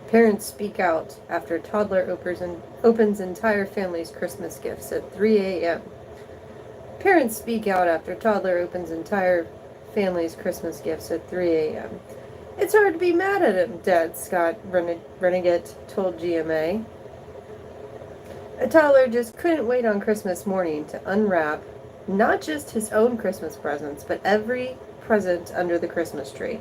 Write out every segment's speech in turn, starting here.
Parents speak out after toddler opens entire family's Christmas gifts at 3 a.m. Parents speak out after toddler opens entire family's Christmas gifts at 3 a.m. It's hard to be mad at him, Dad, Scott Renegade told GMA. A toddler just couldn't wait on Christmas morning to unwrap not just his own Christmas presents, but every present under the Christmas tree.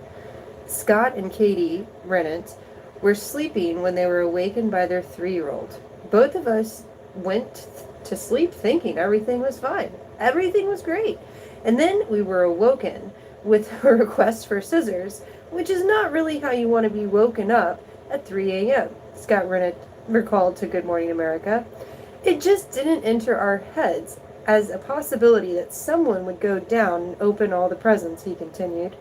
Scott and Katie Rennett were sleeping when they were awakened by their 3-year-old. Both of us went to sleep thinking everything was fine. Everything was great. And then we were awoken with a request for scissors, which is not really how you want to be woken up at 3 a.m., Scott Rennett recalled to Good Morning America. It just didn't enter our heads as a possibility that someone would go down and open all the presents, he continued.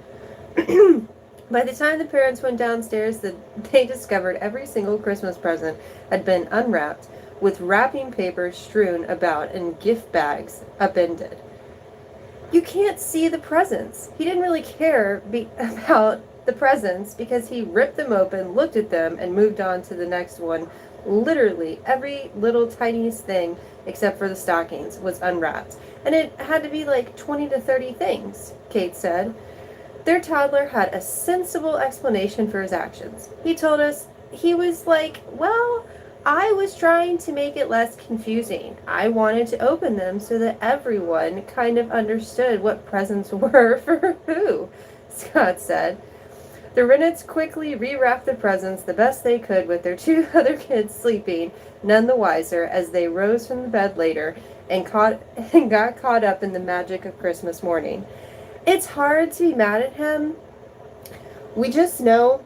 By the time the parents went downstairs, they discovered every single Christmas present had been unwrapped, with wrapping paper strewn about and gift bags upended. You can't see the presents. He didn't really care about the presents because he ripped them open, looked at them, and moved on to the next one. Literally, every little tiniest thing, except for the stockings, was unwrapped. And it had to be like 20 to 30 things, Kate said. Their toddler had a sensible explanation for his actions. He told us he was like, well, I was trying to make it less confusing. I wanted to open them so that everyone kind of understood what presents were for who, Scott said. The Rennets quickly rewrapped the presents the best they could with their 2 other kids sleeping, none the wiser, as they rose from the bed later and got caught up in the magic of Christmas morning. It's hard to be mad at him. We just know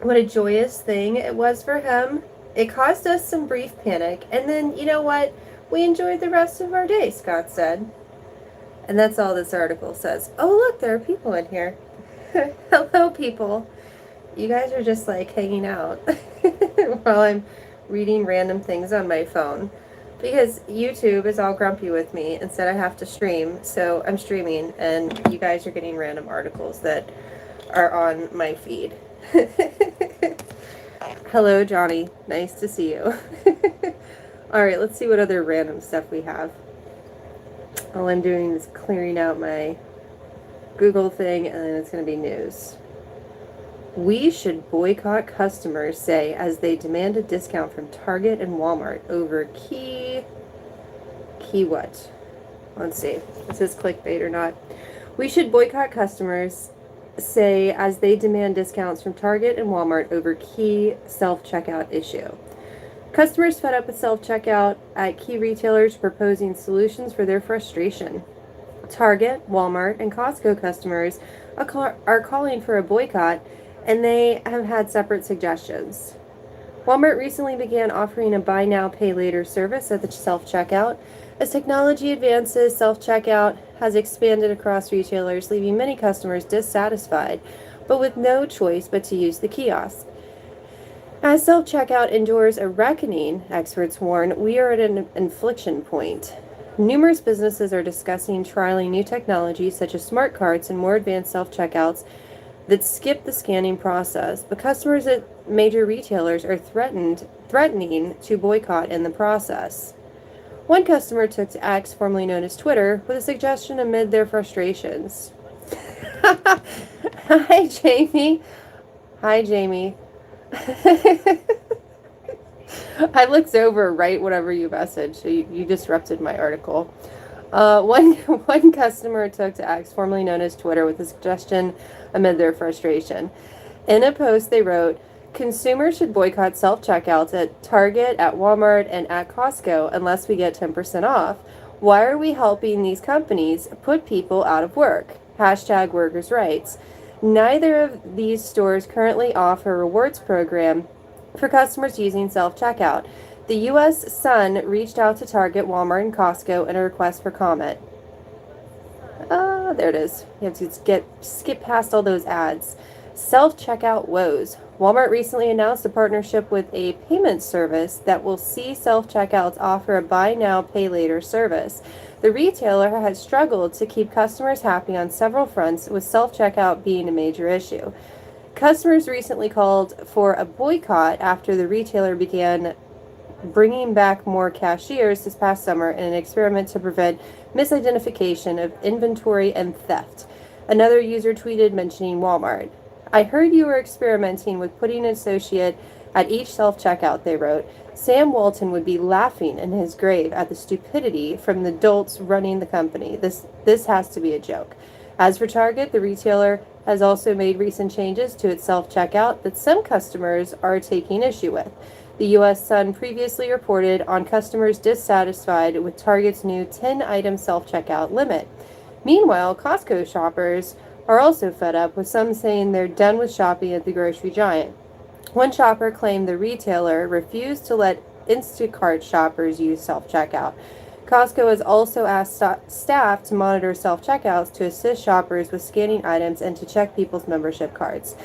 what a joyous thing it was for him. It caused us some brief panic, and then, you know what? We enjoyed the rest of our day, Scott said. And that's all this article says. Oh, look, there are people in here. Hello, people. You guys are just like hanging out while I'm reading random things on my phone. Because YouTube is all grumpy with me and said I have to stream, so I'm streaming, and you guys are getting random articles that are on my feed. Hello, Johnny. Nice to see you. Alright, let's see what other random stuff we have. All I'm doing is clearing out my Google thing, and then it's going to be news. We should boycott, customers say, as they demand a discount from Target and Walmart over key what? Let's see. Is this clickbait or not? We should boycott, customers say, as they demand discounts from Target and Walmart over key self-checkout issue. Customers fed up with self-checkout at key retailers proposing solutions for their frustration. Target, Walmart, and Costco customers are calling for a boycott, and they have had separate suggestions. Walmart recently began offering a buy now, pay later service at the self-checkout. As technology advances, self-checkout has expanded across retailers, leaving many customers dissatisfied, but with no choice but to use the kiosk. As self-checkout endures a reckoning, experts warn, we are at an inflection point. Numerous businesses are discussing trialing new technologies such as smart carts and more advanced self-checkouts that skip the scanning process, but customers at major retailers are threatening to boycott in the process. One customer took to X, formerly known as Twitter, with a suggestion amid their frustrations. Hi, Jamie. Hi, Jamie. I looked over right whenever you messaged, so you disrupted my article. One customer took to X, formerly known as Twitter, with a suggestion amid their frustration. In a post, they wrote, consumers should boycott self-checkouts at Target, at Walmart, and at Costco unless we get 10% off. Why are we helping these companies put people out of work? Hashtag workers' rights. Neither of these stores currently offer a rewards program for customers using self-checkout. The U.S. Sun reached out to Target, Walmart, and Costco in a request for comment. There it is. You have to skip past all those ads. Self-checkout woes. Walmart recently announced a partnership with a payment service that will see self-checkouts offer a buy now, pay later service. The retailer has struggled to keep customers happy on several fronts, with self-checkout being a major issue. Customers recently called for a boycott after the retailer began bringing back more cashiers this past summer in an experiment to prevent misidentification of inventory and theft. Another user tweeted mentioning Walmart. I heard you were experimenting with putting an associate at each self-checkout, they wrote. Sam Walton would be laughing in his grave at the stupidity from the adults running the company. This has to be a joke. As for Target, the retailer has also made recent changes to its self-checkout that some customers are taking issue with. The U.S. Sun previously reported on customers dissatisfied with Target's new 10-item self-checkout limit. Meanwhile, Costco shoppers are also fed up, with some saying they're done with shopping at the grocery giant. One shopper claimed the retailer refused to let Instacart shoppers use self-checkout. Costco has also asked staff to monitor self-checkouts to assist shoppers with scanning items and to check people's membership cards.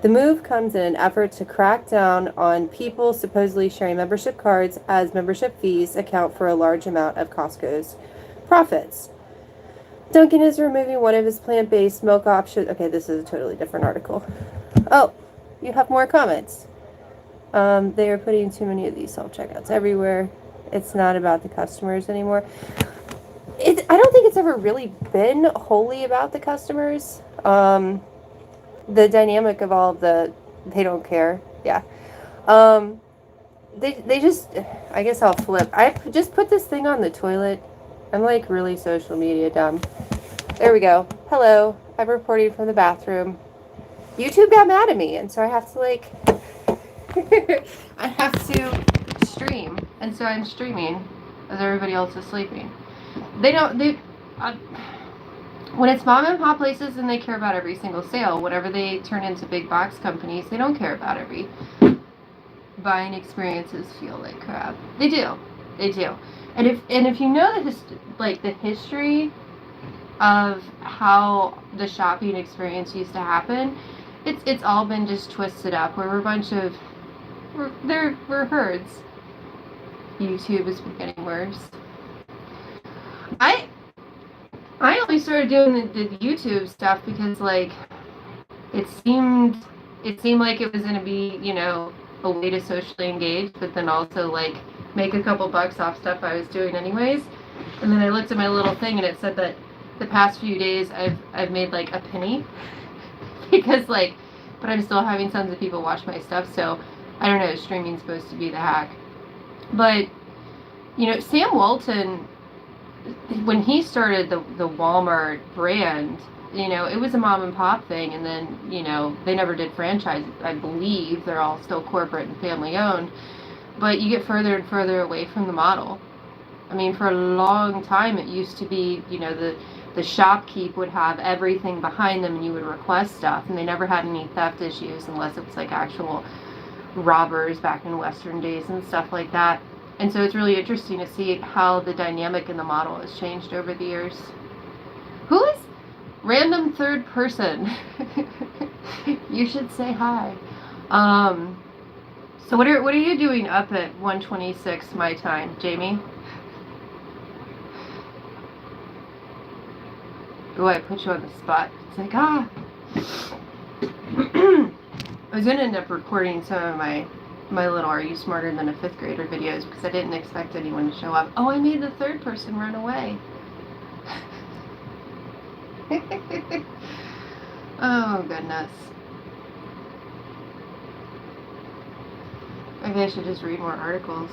The move comes in an effort to crack down on people supposedly sharing membership cards, as membership fees account for a large amount of Costco's profits. Dunkin' is removing one of his plant-based milk options. Okay, this is a totally different article. Oh, you have more comments. They are putting too many of these self-checkouts everywhere. It's not about the customers anymore. I don't think it's ever really been wholly about the customers. The dynamic of all of they don't care. Yeah. They just, I guess I'll flip. I just put this thing on the toilet. I'm like really social media dumb. There we go. Hello. I'm reporting from the bathroom. YouTube got mad at me, and so I have to like, I have to stream. And so I'm streaming as everybody else is sleeping. When it's mom and pop places and they care about every single sale, whenever they turn into big box companies, they don't care about every buying experiences feel like crap. They do. And if you know the history of how the shopping experience used to happen, it's all been just twisted up. We're herds. YouTube has been getting worse. I only started doing the YouTube stuff because like it seemed like it was gonna be, a way to socially engage, but then also like make a couple bucks off stuff I was doing anyways. And then I looked at my little thing and it said that the past few days I've made like a penny because but I'm still having tons of people watch my stuff, so I don't know, streaming's supposed to be the hack. But Sam Walton, when he started the Walmart brand, it was a mom and pop thing, and then, they never did franchise. I believe they're all still corporate and family owned, but you get further and further away from the model. I mean, for a long time it used to be, the shopkeep would have everything behind them and you would request stuff, and they never had any theft issues unless it was like actual robbers back in Western days and stuff like that. And so it's really interesting to see how the dynamic in the model has changed over the years. Who is random third person? You should say hi. So what are you doing up at 1:26 my time, Jamie? Oh, I put you on the spot. It's like, I was going to end up recording some of my little Are You Smarter Than a Fifth Grader videos because I didn't expect anyone to show up. Oh, I made the third person run away. Oh, goodness. Maybe I should just read more articles.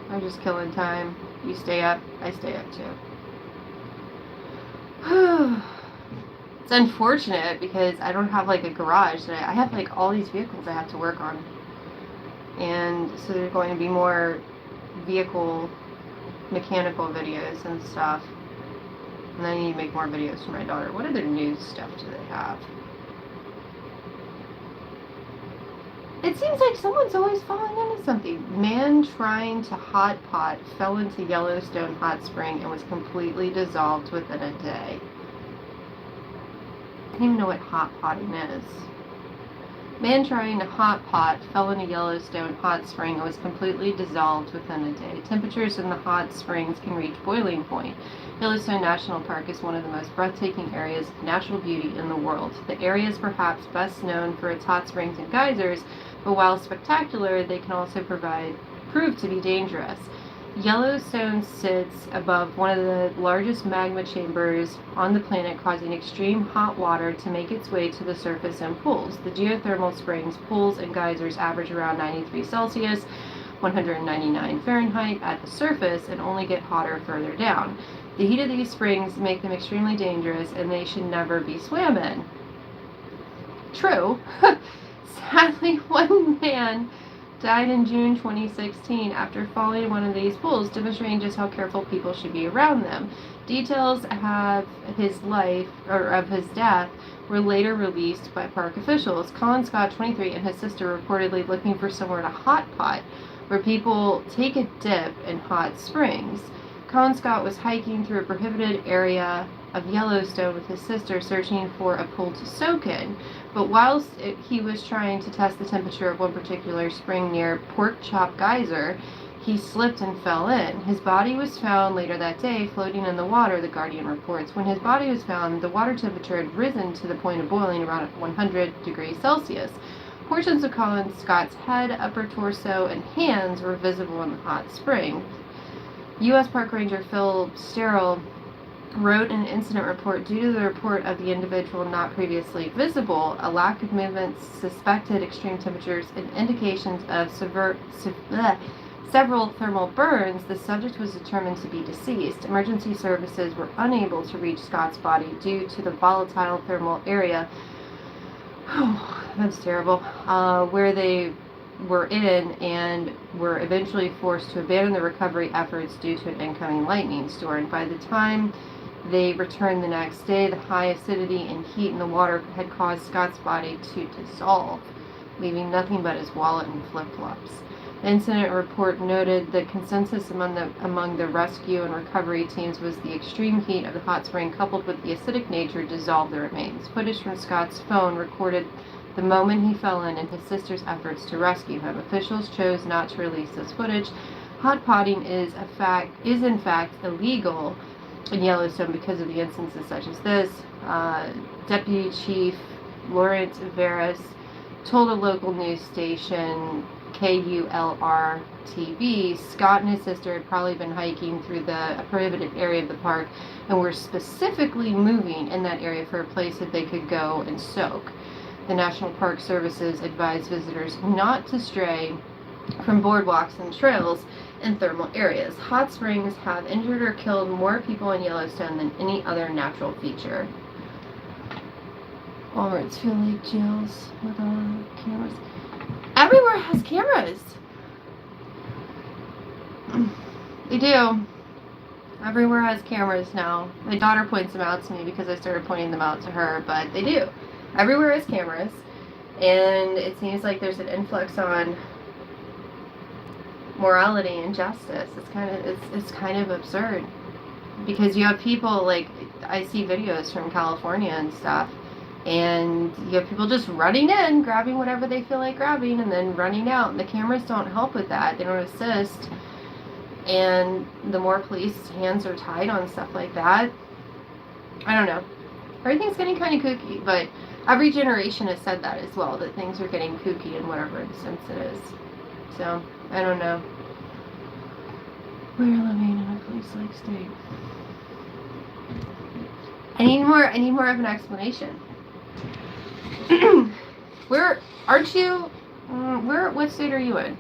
I'm just killing time. You stay up, I stay up too. It's unfortunate because I don't have like a garage. I have like all these vehicles I have to work on. And so there's going to be more vehicle mechanical videos and stuff. And then I need to make more videos for my daughter. What other news stuff do they have? It seems like someone's always falling into something. Man trying to hot pot fell into Yellowstone hot spring and was completely dissolved within a day. I don't even know what hot potting is. Man trying to hot pot fell into Yellowstone hot spring and was completely dissolved within a day. Temperatures in the hot springs can reach boiling point. Yellowstone National Park is one of the most breathtaking areas of natural beauty in the world. The area is perhaps best known for its hot springs and geysers, but while spectacular, they can also prove to be dangerous. Yellowstone sits above one of the largest magma chambers on the planet, causing extreme hot water to make its way to the surface in pools. The geothermal springs, pools, and geysers average around 93 Celsius, 199 Fahrenheit at the surface, and only get hotter further down. The heat of these springs make them extremely dangerous, and they should never be swam in. True. Sadly, one man died in June 2016 after falling in one of these pools, demonstrating just how careful people should be around them. Details of his death were later released by park officials. Colin Scott, 23, and his sister reportedly looking for somewhere to hot pot, where people take a dip in hot springs. Colin Scott was hiking through a prohibited area of Yellowstone with his sister, searching for a pool to soak in. But whilst he was trying to test the temperature of one particular spring near Pork Chop Geyser, he slipped and fell in. His body was found later that day, floating in the water, The Guardian reports. When his body was found, the water temperature had risen to the point of boiling around 100 degrees Celsius. Portions of Colin Scott's head, upper torso, and hands were visible in the hot spring. U.S. Park Ranger Phil Sterrell wrote an incident report. Due to the report of the individual not previously visible, a lack of movement, suspected extreme temperatures, and indications of several thermal burns, the subject was determined to be deceased. Emergency services were unable to reach Scott's body due to the volatile thermal area. Oh, that's terrible. Where they were in, and were eventually forced to abandon the recovery efforts due to an incoming lightning storm. By the time they returned the next day, the high acidity and heat in the water had caused Scott's body to dissolve, leaving nothing but his wallet and flip-flops. The incident report noted the consensus among the rescue and recovery teams was the extreme heat of the hot spring coupled with the acidic nature dissolved the remains. Footage from Scott's phone recorded the moment he fell in and his sister's efforts to rescue him. Officials chose not to release this footage. Hot potting is in fact illegal in Yellowstone because of the instances such as this. Deputy Chief Laurent Veras told a local news station, KULR-TV, Scott and his sister had probably been hiking through the prohibited area of the park and were specifically moving in that area for a place that they could go and soak. The National Park Services advised visitors not to stray from boardwalks and trails in thermal areas. Hot springs have injured or killed more people in Yellowstone than any other natural feature. Walmart's feel like jails with cameras. Everywhere has cameras. They do. Everywhere has cameras now. My daughter points them out to me because I started pointing them out to her, but they do. Everywhere has cameras, and it seems like there's an influx on morality and justice. It's kind of absurd because you have people like, I see videos from California and stuff, and you have people just running in, grabbing whatever they feel like grabbing, and then running out. And the cameras don't help with that. They don't assist. And the more police hands are tied on stuff like that, I don't know. Everything's getting kind of kooky, but every generation has said that as well, that things are getting kooky in whatever sense it is. So, I don't know. We're living in a police-like state. I need more of an explanation. What state are you in?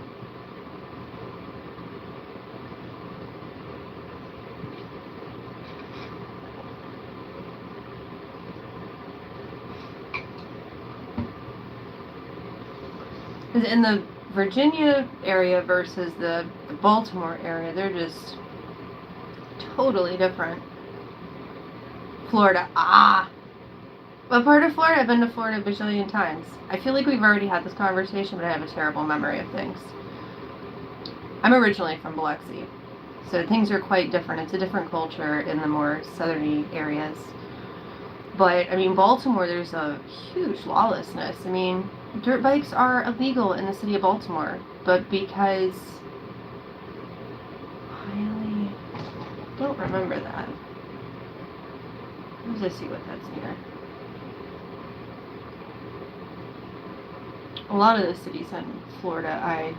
In the Virginia area versus the Baltimore area, they're just totally different. Florida, what part of Florida? I've been to Florida a bajillion times. I feel like we've already had this conversation, but I have a terrible memory of things. I'm originally from Biloxi, so things are quite different. It's a different culture in the more southerny areas. But, I mean, Baltimore, there's a huge lawlessness. I mean, dirt bikes are illegal in the city of Baltimore, but because I don't remember that. Let's see what that's near. A lot of the cities in Florida, at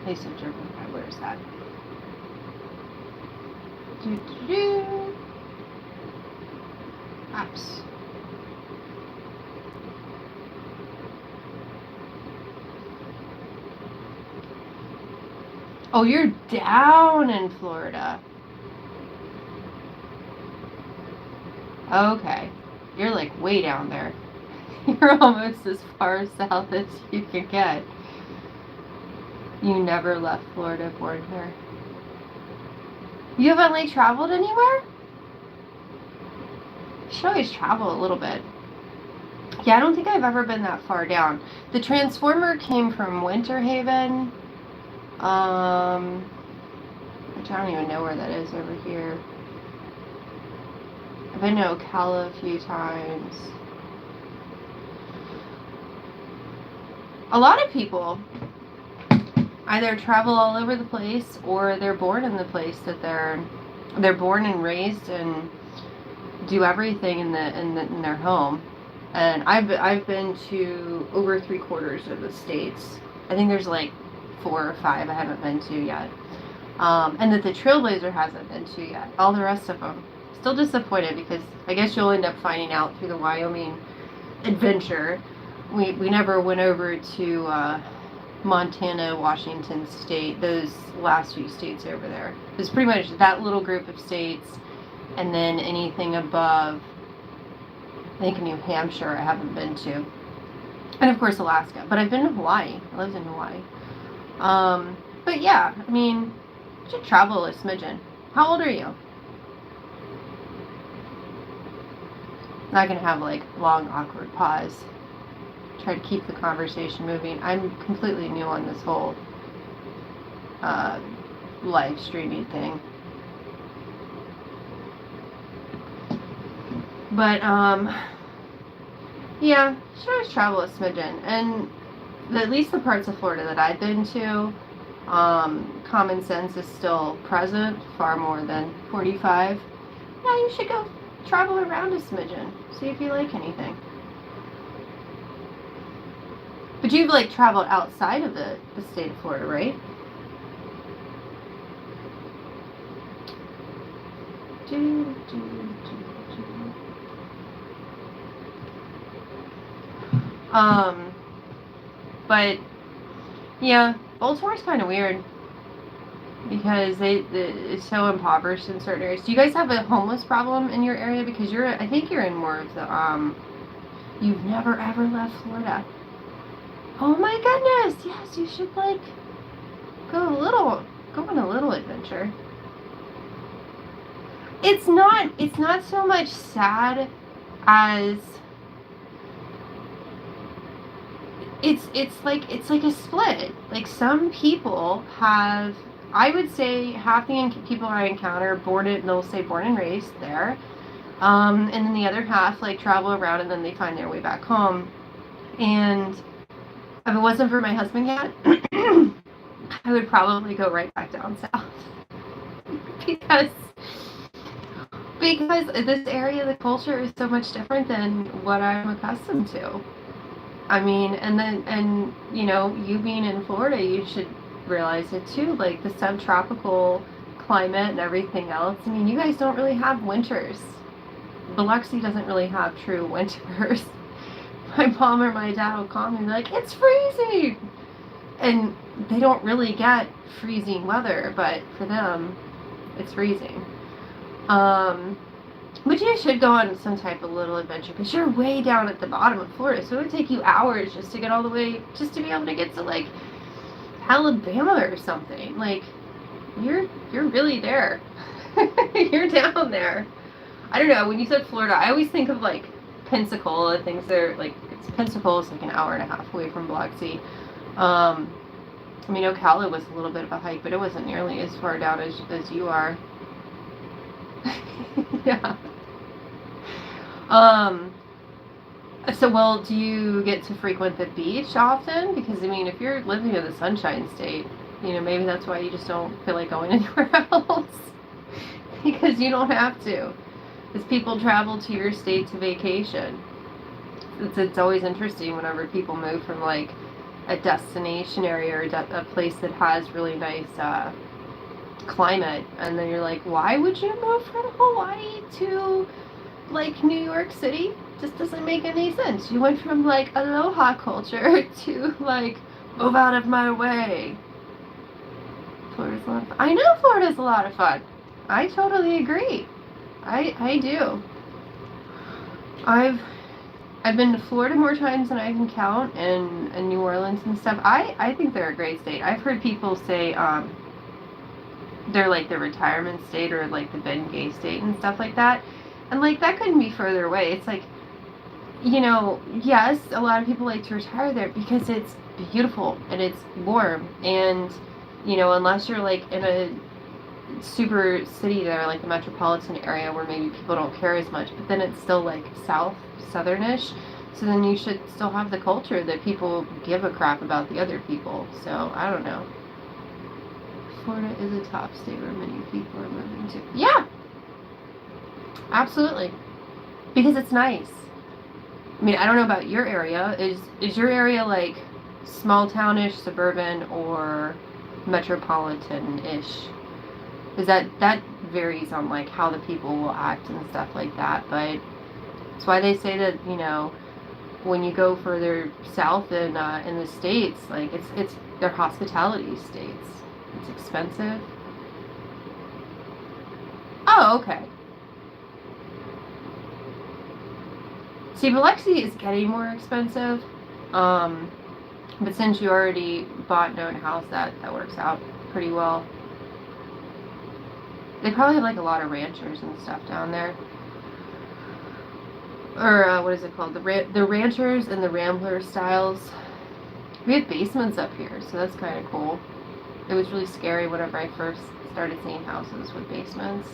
least I've driven by. Where is that? Apps. Oh, you're down in Florida. Okay. You're like way down there. You're almost as far south as you can get. You never left Florida, born here. You haven't like traveled anywhere? You should always travel a little bit. Yeah, I don't think I've ever been that far down. The Transformer came from Winter Haven. Which I don't even know where that is over here. I've been to Ocala a few times. A lot of people either travel all over the place or they're born in the place that they're born and raised and do everything in their home. And I've been to over 3/4 of the states. I think there's like 4 or 5 I haven't been to yet. And that the Trailblazer hasn't been to yet. All the rest of them. Still disappointed because I guess you'll end up finding out through the Wyoming adventure. We never went over to Montana, Washington State, those last few states over there. It was pretty much that little group of states, and then anything above, I think New Hampshire I haven't been to. And of course Alaska. But I've been to Hawaii. I lived in Hawaii. But yeah, I mean, you should travel a smidgen. How old are you? Not gonna have like long awkward pause. Try to keep the conversation moving. I'm completely new on this whole live streaming thing. But yeah, should always travel a smidgen. And at least the parts of Florida that I've been to, common sense is still present far more than 45. Yeah, you should go travel around a smidgen. See if you like anything. But you've like traveled outside of the state of Florida, right? But yeah, Baltimore's kind of weird because it's so impoverished in certain areas. Do you guys have a homeless problem in your area? Because I think you're in more of the you've never ever left Florida. Oh my goodness, yes, you should like go on a little adventure. It's not so much sad as it's like a split. Like some people have, I would say half the people I encounter they'll say born and raised there. And then the other half like travel around and then they find their way back home. And if it wasn't for my husband yet, I would probably go right back down south. because this area, the culture is so much different than what I'm accustomed to. I mean, and you know, you being in Florida, you should realize it too, like the subtropical climate and everything else. I mean, you guys don't really have winters. Biloxi doesn't really have true winters. My mom or my dad will call me and be like, it's freezing! And they don't really get freezing weather, but for them, it's freezing. But you should go on some type of little adventure, because you're way down at the bottom of Florida, so it would take you hours just to get all the way, just to be able to get to, like, Alabama or something. Like, you're really there. You're down there. I don't know, when you said Florida, I always think of, like, Pensacola, things that are, like, Pensacola's like an hour and a half away from Biloxi. I mean, Ocala was a little bit of a hike, but it wasn't nearly as far down as you are. Yeah. So, well, do you get to frequent the beach often? Because, I mean, if you're living in the Sunshine State, you know, maybe that's why you just don't feel like going anywhere else. Because you don't have to. As people travel to your state to vacation. It's always interesting whenever people move from like a destination area or a place that has really nice climate, and then you're like, why would you move from Hawaii to like New York City? Just doesn't make any sense. You went from like aloha culture to like move out of my way. Florida's a lot of fun. I know Florida's a lot of fun. I totally agree. I do. I've been to Florida more times than I can count, and New Orleans and stuff. I think they're a great state. I've heard people say they're like the retirement state or like the Bengay state and stuff like that. And like that couldn't be further away. It's like, yes, a lot of people like to retire there because it's beautiful and it's warm, and unless you're like in a super city there, like the metropolitan area where maybe people don't care as much, but then it's still like southernish, so then you should still have the culture that people give a crap about the other people. So I don't know. Florida is a top state where many people are moving to. Yeah, absolutely, because it's nice. I mean, I don't know about your area. Is your area like small townish, suburban, or metropolitan-ish? Because that varies on like how the people will act and stuff like that. But that's why they say that when you go further south in the states, like it's they're hospitality states. It's expensive. Oh, okay. See, Biloxi is getting more expensive. But since you already bought and own a house, that works out pretty well. They probably have like a lot of ranchers and stuff down there. Or what is it called? The ranchers and the rambler styles. We have basements up here, so that's kind of cool. It was really scary whenever I first started seeing houses with basements.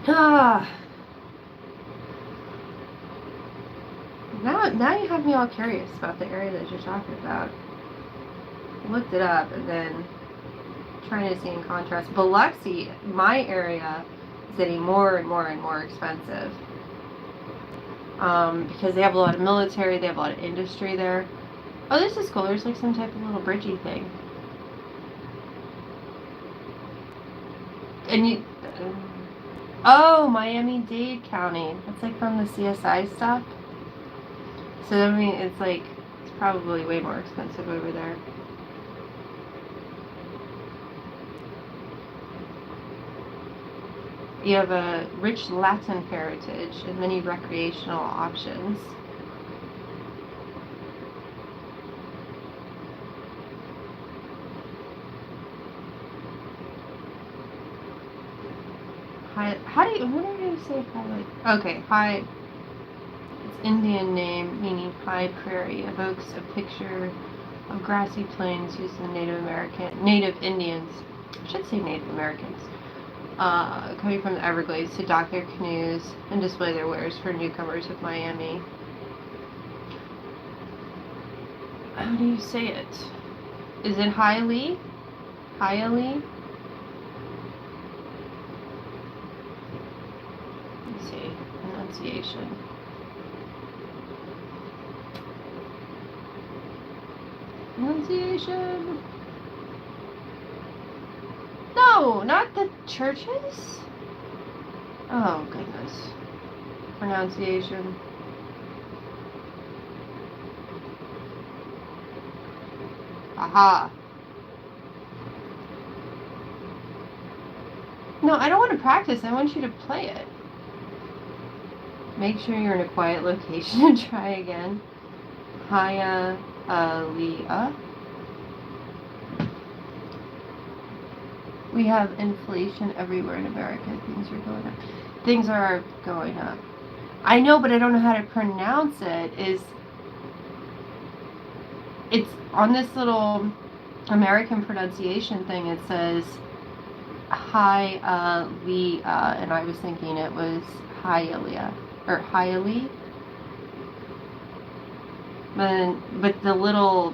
Now you have me all curious about the area that you're talking about. I looked it up and then trying to see in contrast. Biloxi, my area, is getting more and more and more expensive. Because they have a lot of military, they have a lot of industry there. Oh, this is cool. There's like some type of little bridgey thing. And oh, Miami-Dade County. That's like from the CSI stuff. So I mean, it's probably way more expensive over there. You have a rich Latin heritage and many recreational options. What do you say high? Okay, high. Its Indian name, meaning high prairie, evokes a picture of grassy plains used in Native Indians. I should say Native Americans. Coming from the Everglades to dock their canoes and display their wares for newcomers of Miami. How do you say it? Is it Hialeah? Hialeah? Let's see. Pronunciation. Pronunciation. No, not the churches. Oh, goodness. Pronunciation. Aha. No, I don't want to practice. I want you to play it. Make sure you're in a quiet location and try again. Hialeah. We have inflation everywhere in America. Things are going up. Things are going up. I know, but I don't know how to pronounce it. It's on this little American pronunciation thing. It says Hialeah, and I was thinking it was Hialeah or Hialeah. But the little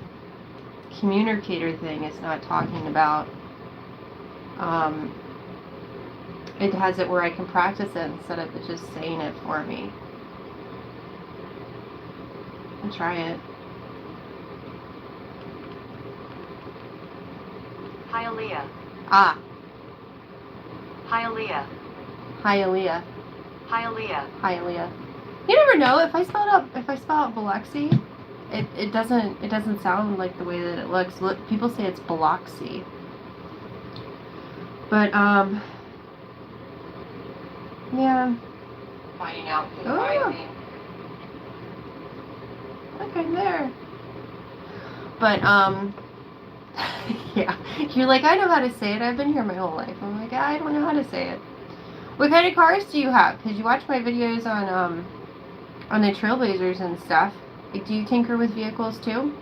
communicator thing is not talking about It has it where I can practice it instead of it just saying it for me. I'll try it. Hialeah. Ah. Hialeah. Hialeah. Hialeah. Hialeah. You never know if I spell out Biloxi, it doesn't sound like the way that it looks. Look, people say it's Biloxi. But yeah. Finding out who Oh. I mean. Okay, there. But yeah. You're like, I know how to say it. I've been here my whole life. I'm like, I don't know how to say it. What kind of cars do you have? Because you watch my videos on the Trailblazers and stuff. Like, do you tinker with vehicles too?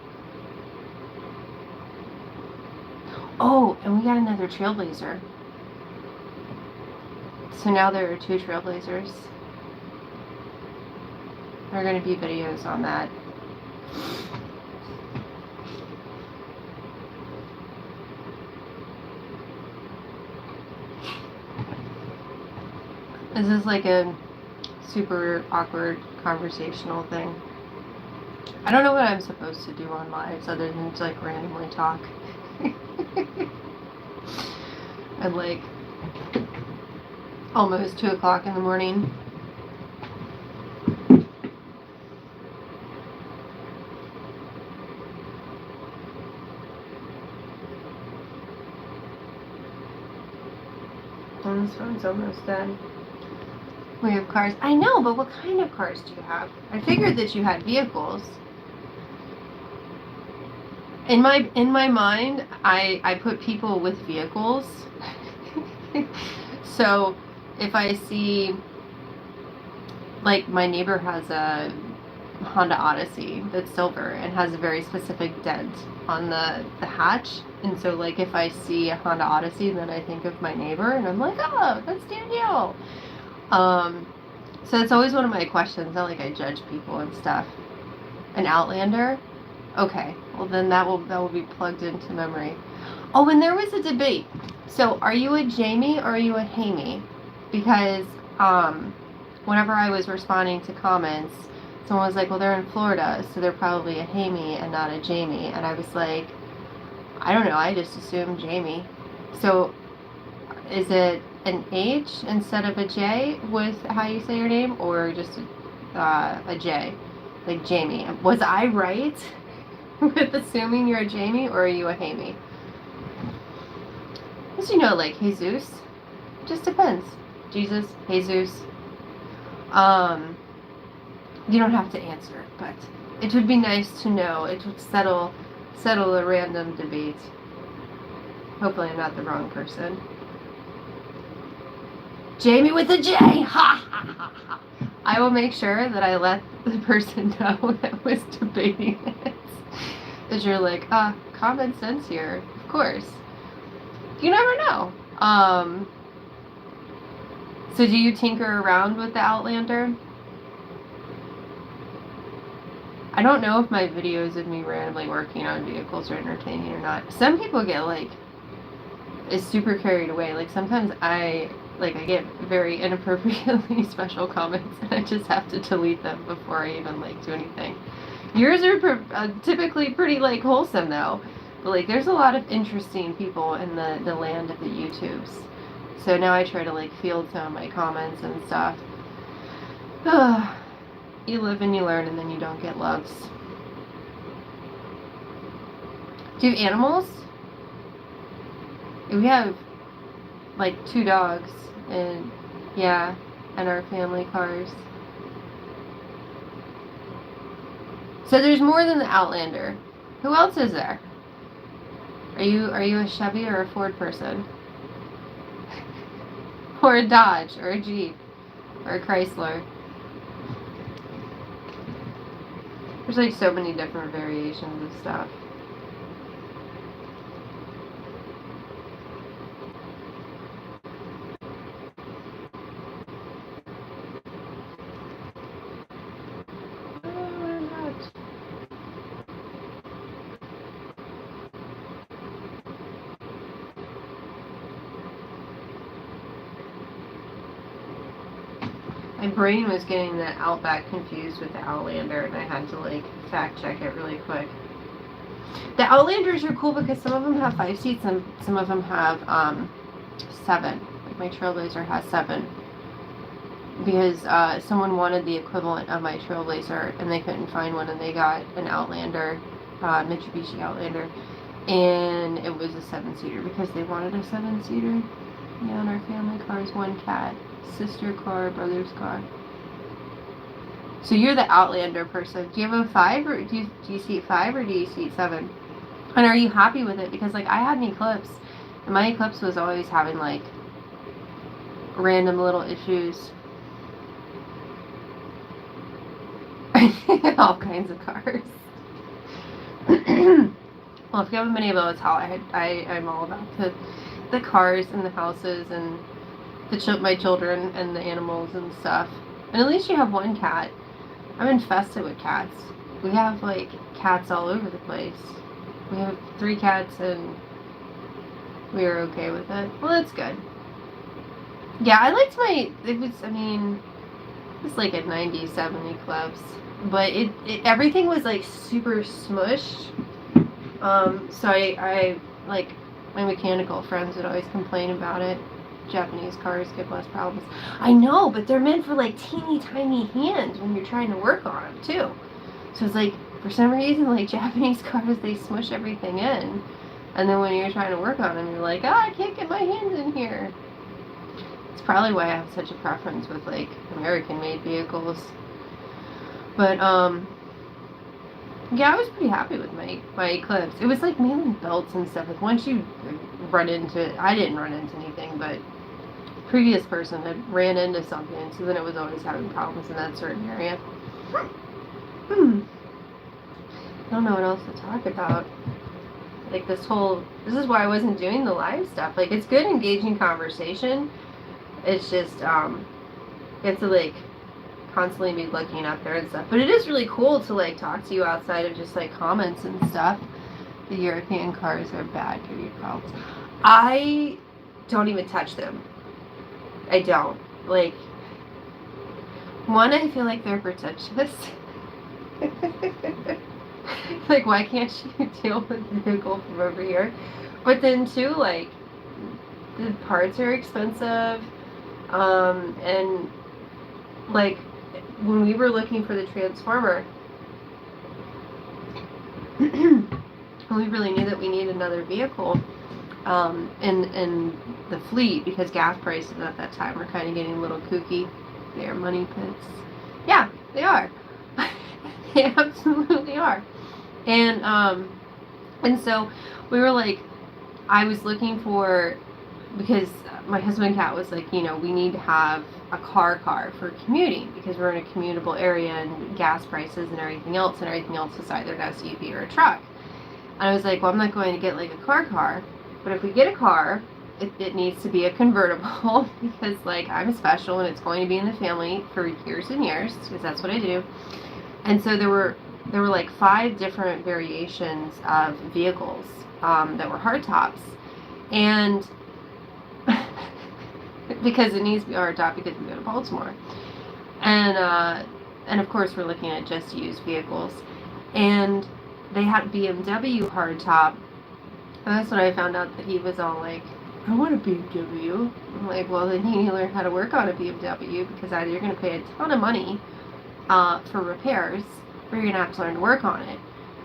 Oh, and we got another Trailblazer. So now there are 2 Trailblazers. There are going to be videos on that. This is like a super awkward conversational thing. I don't know what I'm supposed to do on lives other than to like randomly talk. At like almost 2 o'clock in the morning. And this one's almost done. We have cars. I know, but what kind of cars do you have? I figured that you had vehicles. In my mind, I put people with vehicles. So if I see, like, my neighbor has a Honda Odyssey that's silver and has a very specific dent on the hatch, and so like if I see a Honda Odyssey, then I think of my neighbor and I'm like, oh, that's Danielle. So it's always one of my questions. Not like I judge people and stuff. An Outlander? Okay, well then that will be plugged into memory. Oh, and there was a debate. So are you a Jamie or are you a Hamie? Because whenever I was responding to comments, someone was like, well, they're in Florida, so they're probably a Hamie and not a Jamie. And I was like, I don't know, I just assumed Jamie. So is it an H instead of a J with how you say your name, or just a J, like Jamie? Was I right with assuming you're a Jamie, or are you a Hamie? As you know, like Jesus, just depends. Jesus, Jesus. You don't have to answer, but it would be nice to know. It would settle a random debate. Hopefully, I'm not the wrong person. Jamie with a J! Ha ha ha ha! I will make sure that I let the person know that was debating it. That you're like, common sense here. Of course. You never know. So do you tinker around with the Outlander? I don't know if my videos of me randomly working on vehicles are entertaining or not. Some people get like, is super carried away. Like sometimes I get very inappropriately special comments and I just have to delete them before I even like do anything. Yours are typically pretty like wholesome though. But like there's a lot of interesting people in the land of the YouTubes. So now I try to like field some of my comments and stuff. You live and you learn and then you don't get loves. Do you have animals? We have like 2 dogs and yeah, and our family cars. So there's more than the Outlander. Who else is there? Are you a Chevy or a Ford person? Or a Dodge or a Jeep or a Chrysler? There's like so many different variations of stuff. My brain was getting the Outback confused with the Outlander, and I had to like fact check it really quick. The Outlanders are cool because some of them have 5 seats and some of them have 7. Like my Trailblazer has 7. Because someone wanted the equivalent of my Trailblazer and they couldn't find one, and they got an Outlander, Mitsubishi Outlander, and it was a 7-seater because they wanted a 7-seater. Yeah, and our family car is 1 cat, sister car, brother's car. So you're the Outlander person. Do you have a 5, or do you seat 5 or do you seat 7? And are you happy with it? Because like I had an Eclipse, and my Eclipse was always having like random little issues. All kinds of cars. Well, if you haven't been able to tell, I'm all about the cars and the houses and my children and the animals and stuff. And at least you have 1 cat. I'm infested with cats. We have like cats all over the place. We have 3 cats and we are okay with it. Well, that's good. Yeah, I liked it was like a 97 Eclipse. But everything was like super smushed. So I like my mechanical friends would always complain about it. Japanese cars give less problems. I know, but they're meant for like teeny tiny hands when you're trying to work on them too. So it's like for some reason like Japanese cars, they smush everything in, and then when you're trying to work on them, you're like, I can't get my hands in here. It's probably why I have such a preference with like American-made vehicles. But, yeah, I was pretty happy with my Eclipse. It was, like, mainly belts and stuff. Like, once you run into... I didn't run into anything, but previous person had ran into something, so then it was always having problems in that certain area. I don't know what else to talk about. Like, this is why I wasn't doing the live stuff. Like, it's good engaging conversation. It's just, you have to, like... constantly be looking up there and stuff, but it is really cool to like talk to you outside of just like comments and stuff. The European cars are bad, give you problems. I don't even touch them. I don't like. One, I feel like they're pretentious. Like, why can't you deal with the vehicle from over here? But then two, like the parts are expensive, and like. When we were looking for the Transformer, and we really knew that we needed another vehicle in the fleet because gas prices at that time were kind of getting a little kooky. They are money pits. Yeah, they are. They absolutely are. And so we were like, I was looking for, because my husband Kat was like, we need to have a car for commuting because we're in a commutable area and gas prices and everything else is either an SUV or a truck. And I was like, well, I'm not going to get like a car, but if we get a car, it needs to be a convertible because like I'm special and it's going to be in the family for years and years because that's what I do. And so there were like 5 different variations of vehicles that were hardtops, and because it needs to be hardtop because we go to Baltimore, and of course we're looking at just used vehicles, and they had BMW hardtop, and that's when I found out that he was all like, I want a BMW. I'm like, well then you need to learn how to work on a BMW because either you're going to pay a ton of money for repairs, or you're going to have to learn to work on it.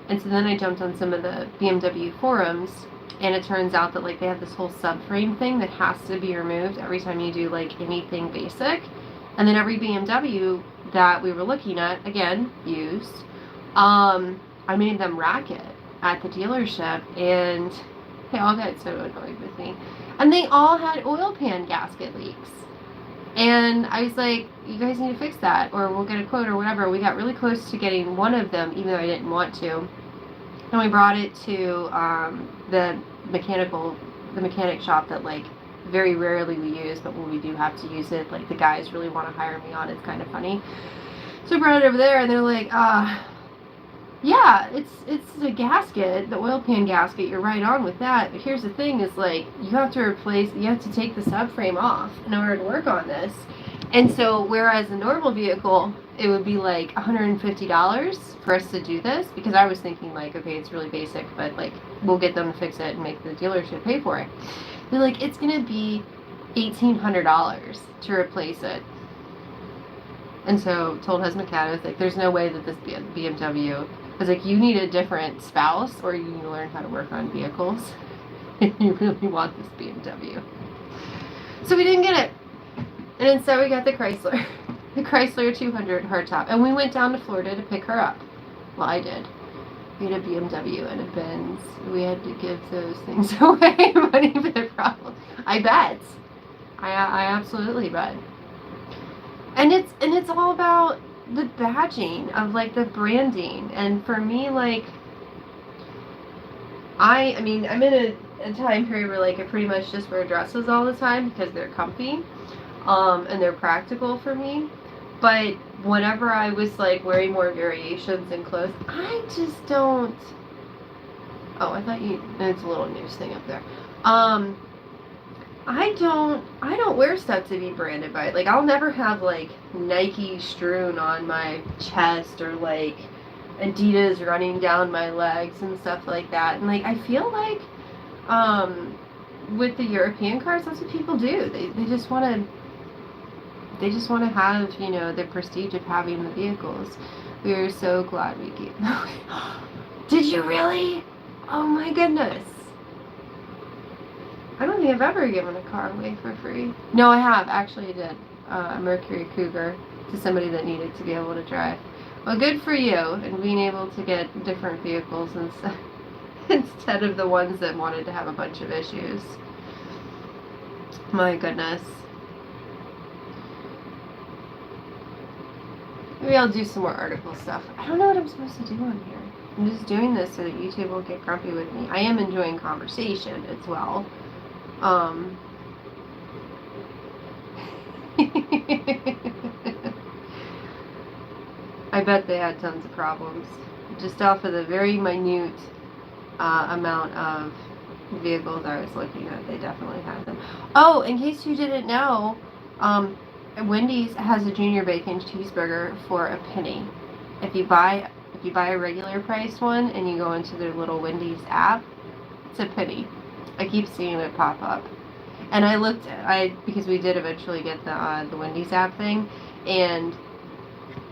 And so then I jumped on some of the BMW forums, and it turns out that like they have this whole subframe thing that has to be removed every time you do like anything basic. And then every BMW that we were looking at, again, used, I made them rack it at the dealership, and they all got so annoyed with me. And they all had oil pan gasket leaks. And I was like, you guys need to fix that, or we'll get a quote or whatever. We got really close to getting one of them, even though I didn't want to. And we brought it to the mechanic shop that like very rarely we use, but when we do have to use it, like the guys really want to hire me on. It's kind of funny. So we brought it over there, and they're like, yeah, it's a gasket, the oil pan gasket. You're right on with that. But here's the thing: is like you have to take the subframe off in order to work on this. And so, whereas a normal vehicle, it would be like $150 for us to do this, because I was thinking like, okay, it's really basic, but like we'll get them to fix it and make the dealership pay for it. They're like, it's gonna be $1,800 to replace it. And so told his mechanic, like, there's no way that this BMW, I was like, you need a different spouse, or you need to learn how to work on vehicles if you really want this BMW. So we didn't get it. And instead we got the Chrysler. The Chrysler 200 hardtop. And we went down to Florida to pick her up. Well, I did. We had a BMW and a Benz. We had to give those things away. Money for the problem. I bet. I absolutely bet. And it's all about the badging of like the branding. And for me, like, I mean, I'm in a time period where like I pretty much just wear dresses all the time because they're comfy, and they're practical for me. But whenever I was like wearing more variations in clothes, I just don't. Oh, I thought you. It's a little news thing up there. I don't wear stuff to be branded by it. Like, I'll never have like Nike strewn on my chest or like Adidas running down my legs and stuff like that. And like, I feel like with the European cars, that's what people do. They just want to have, you know, the prestige of having the vehicles. We are so glad we gave them away. Did you really? Oh my goodness. I don't think I've ever given a car away for free. No, I have. Actually, I did. A Mercury Cougar to somebody that needed to be able to drive. Well, good for you, and being able to get different vehicles instead of the ones that wanted to have a bunch of issues. My goodness. Maybe I'll do some more article stuff. I don't know what I'm supposed to do on here. I'm just doing this so that YouTube won't get grumpy with me. I am enjoying conversation as well. I bet they had tons of problems. Just off of the very minute amount of vehicles I was looking at, they definitely had them. Oh, in case you didn't know, Wendy's has a junior bacon cheeseburger for a penny. If you buy a regular priced one and you go into their little Wendy's app, it's a penny. I keep seeing it pop up. And I looked because we did eventually get the Wendy's app thing, and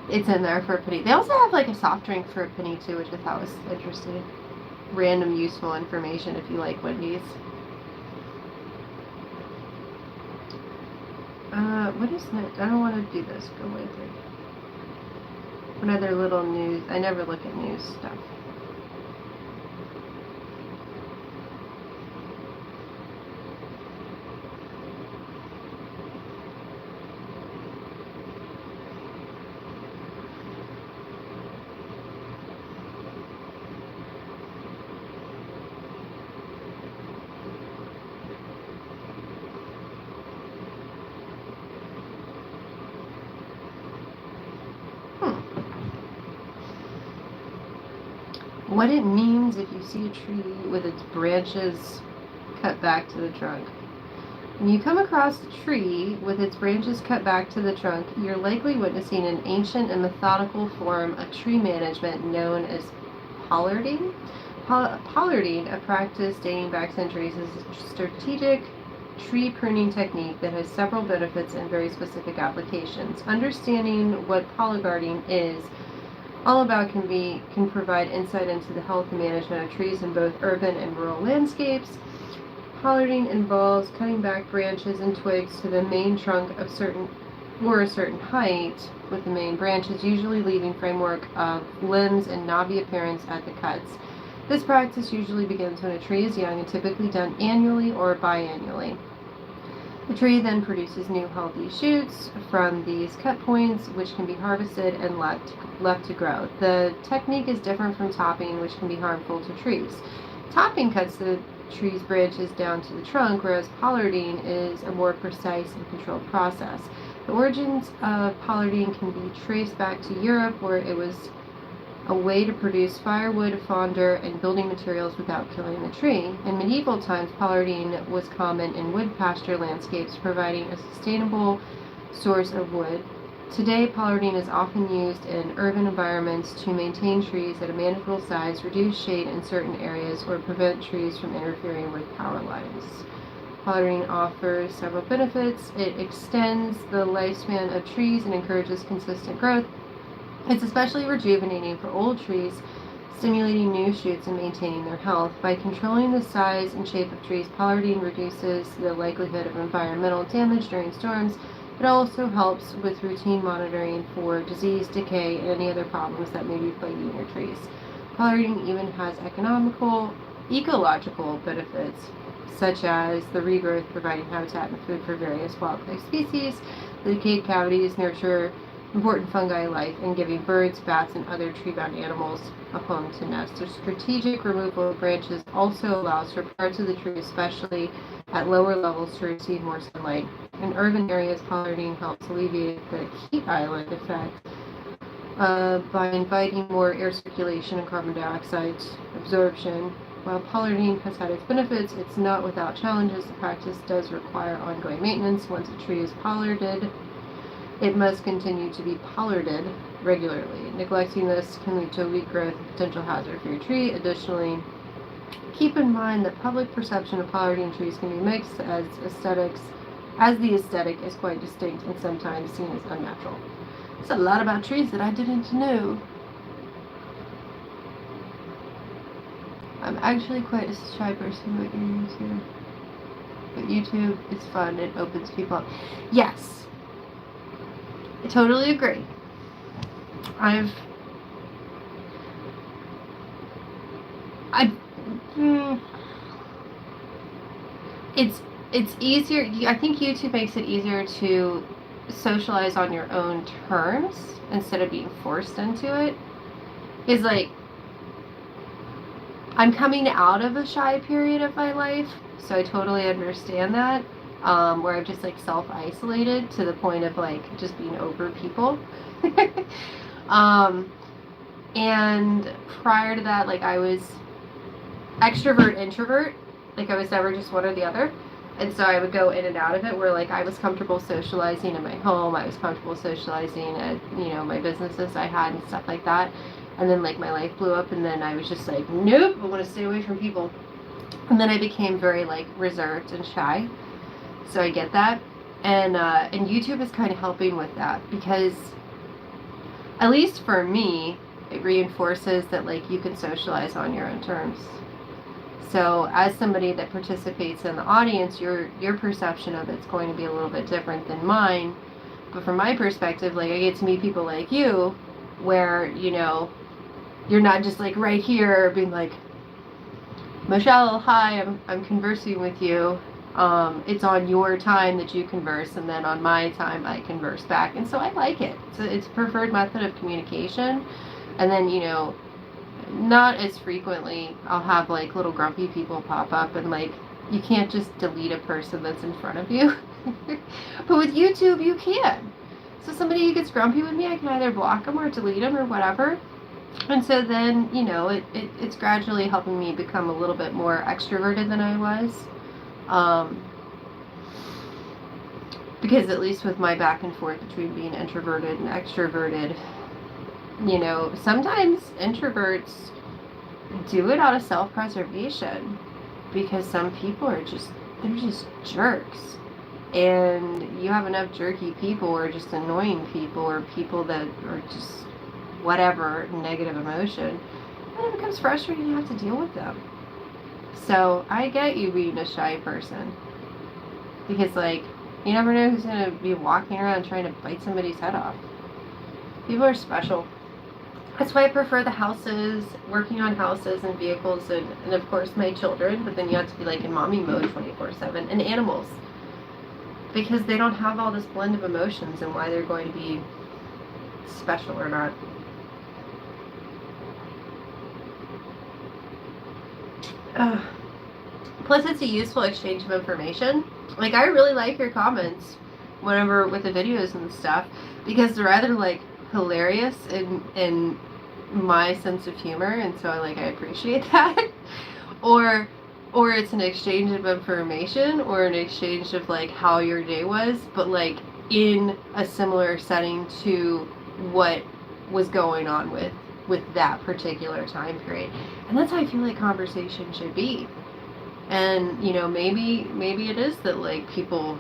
it's in there for a penny. They also have like a soft drink for a penny too, which I thought was interesting. Random useful information if you like Wendy's. What is next? I don't want to do this. Go away through. What other little news? I never look at news stuff. What it means if you see a tree with its branches cut back to the trunk. When you come across a tree with its branches cut back to the trunk, you're likely witnessing an ancient and methodical form of tree management known as pollarding. Pollarding, a practice dating back centuries, is a strategic tree pruning technique that has several benefits and very specific applications. Understanding what pollarding is all about can provide insight into the health and management of trees in both urban and rural landscapes. Pollarding involves cutting back branches and twigs to the main trunk of a certain height, with the main branches usually leaving framework of limbs and knobby appearance at the cuts. This practice usually begins when a tree is young and typically done annually or biannually. The tree then produces new healthy shoots from these cut points, which can be harvested and left to grow. The technique is different from topping, which can be harmful to trees. Topping cuts the tree's branches down to the trunk, whereas pollarding is a more precise and controlled process. The origins of pollarding can be traced back to Europe, where it was a way to produce firewood, fodder, and building materials without killing the tree. In medieval times, pollarding was common in wood pasture landscapes, providing a sustainable source of wood. Today, pollarding is often used in urban environments to maintain trees at a manageable size, reduce shade in certain areas, or prevent trees from interfering with power lines. Pollarding offers several benefits. It extends the lifespan of trees and encourages consistent growth. It's especially rejuvenating for old trees, stimulating new shoots and maintaining their health. By controlling the size and shape of trees, pollarding reduces the likelihood of environmental damage during storms. It also helps with routine monitoring for disease, decay, and any other problems that may be plaguing your trees. Pollarding even has ecological benefits, such as the regrowth providing habitat and food for various wildlife species. The decayed cavities nurture important fungi life and giving birds, bats, and other tree-bound animals a home to nest. The strategic removal of branches also allows for parts of the tree, especially at lower levels, to receive more sunlight. In urban areas, pollarding helps alleviate the heat island effect by inviting more air circulation and carbon dioxide absorption. While pollarding has had its benefits, it's not without challenges. The practice does require ongoing maintenance. Once a tree is pollarded, it must continue to be pollarded regularly. Neglecting this can lead to weak growth and potential hazard for your tree. Additionally, keep in mind that public perception of pollarding trees can be mixed as the aesthetic is quite distinct and sometimes seen as unnatural. It's a lot about trees that I didn't know. I'm actually quite a shy person about YouTube. But YouTube is fun, it opens people up. Yes. I totally agree. It's easier. I think YouTube makes it easier to socialize on your own terms instead of being forced into it. It's like, I'm coming out of a shy period of my life, so I totally understand that. Where I've just like self-isolated to the point of like just being over people. And prior to that, like I was extrovert, introvert. Like I was never just one or the other. And so I would go in and out of it where like I was comfortable socializing in my home. I was comfortable socializing at, my businesses I had and stuff like that. And then like my life blew up and then I was just like, nope, I want to stay away from people. And then I became very like reserved and shy. So I get that. And YouTube is kind of helping with that because at least for me, it reinforces that like you can socialize on your own terms. So as somebody that participates in the audience, your perception of it's going to be a little bit different than mine. But from my perspective, like I get to meet people like you where, you're not just like right here being like, Michelle, hi, I'm conversing with you. It's on your time that you converse, and then on my time I converse back. And so I like it. It's a preferred method of communication. And then, not as frequently I'll have like little grumpy people pop up and like you can't just delete a person that's in front of you. But with YouTube you can. So somebody who gets grumpy with me, I can either block them or delete them or whatever. And so then, it's gradually helping me become a little bit more extroverted than I was. Because at least with my back and forth between being introverted and extroverted, sometimes introverts do it out of self-preservation because some people they're just jerks. And you have enough jerky people or just annoying people or people that are just whatever negative emotion, and it becomes frustrating. You have to deal with them. So I get you being a shy person because like you never know who's going to be walking around trying to bite somebody's head off. People are special. That's why I prefer the houses, working on houses and vehicles and of course my children, but then you have to be like in mommy mode 24/7, and animals. Because they don't have all this blend of emotions and why they're going to be special or not. Plus it's a useful exchange of information. Like I really like your comments whenever with the videos and stuff because they're either like hilarious in my sense of humor, and so I appreciate that. or it's an exchange of information or an exchange of like how your day was, but like in a similar setting to what was going on with that particular time period. And that's how I feel like conversation should be. And maybe it is that like people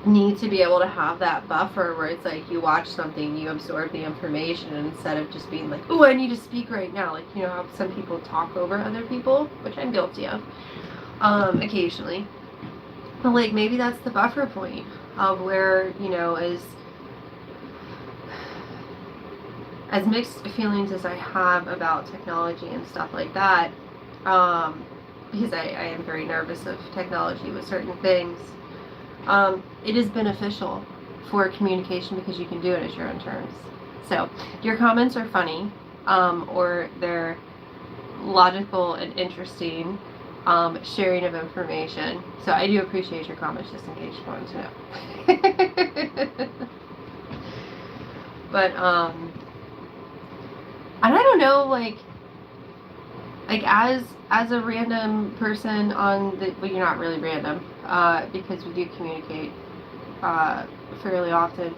need to be able to have that buffer where it's like you watch something, you absorb the information, and instead of just being like, oh, I need to speak right now, like how some people talk over other people, which I'm guilty of occasionally. But like maybe that's the buffer point of where as mixed feelings as I have about technology and stuff like that, because I am very nervous of technology with certain things. It is beneficial for communication because you can do it at your own terms. So your comments are funny, or they're logical and interesting, sharing of information. So I do appreciate your comments, just in case you wanted to know. But and I don't know, like as a random person on the, well, you're not really random, because we do communicate fairly often.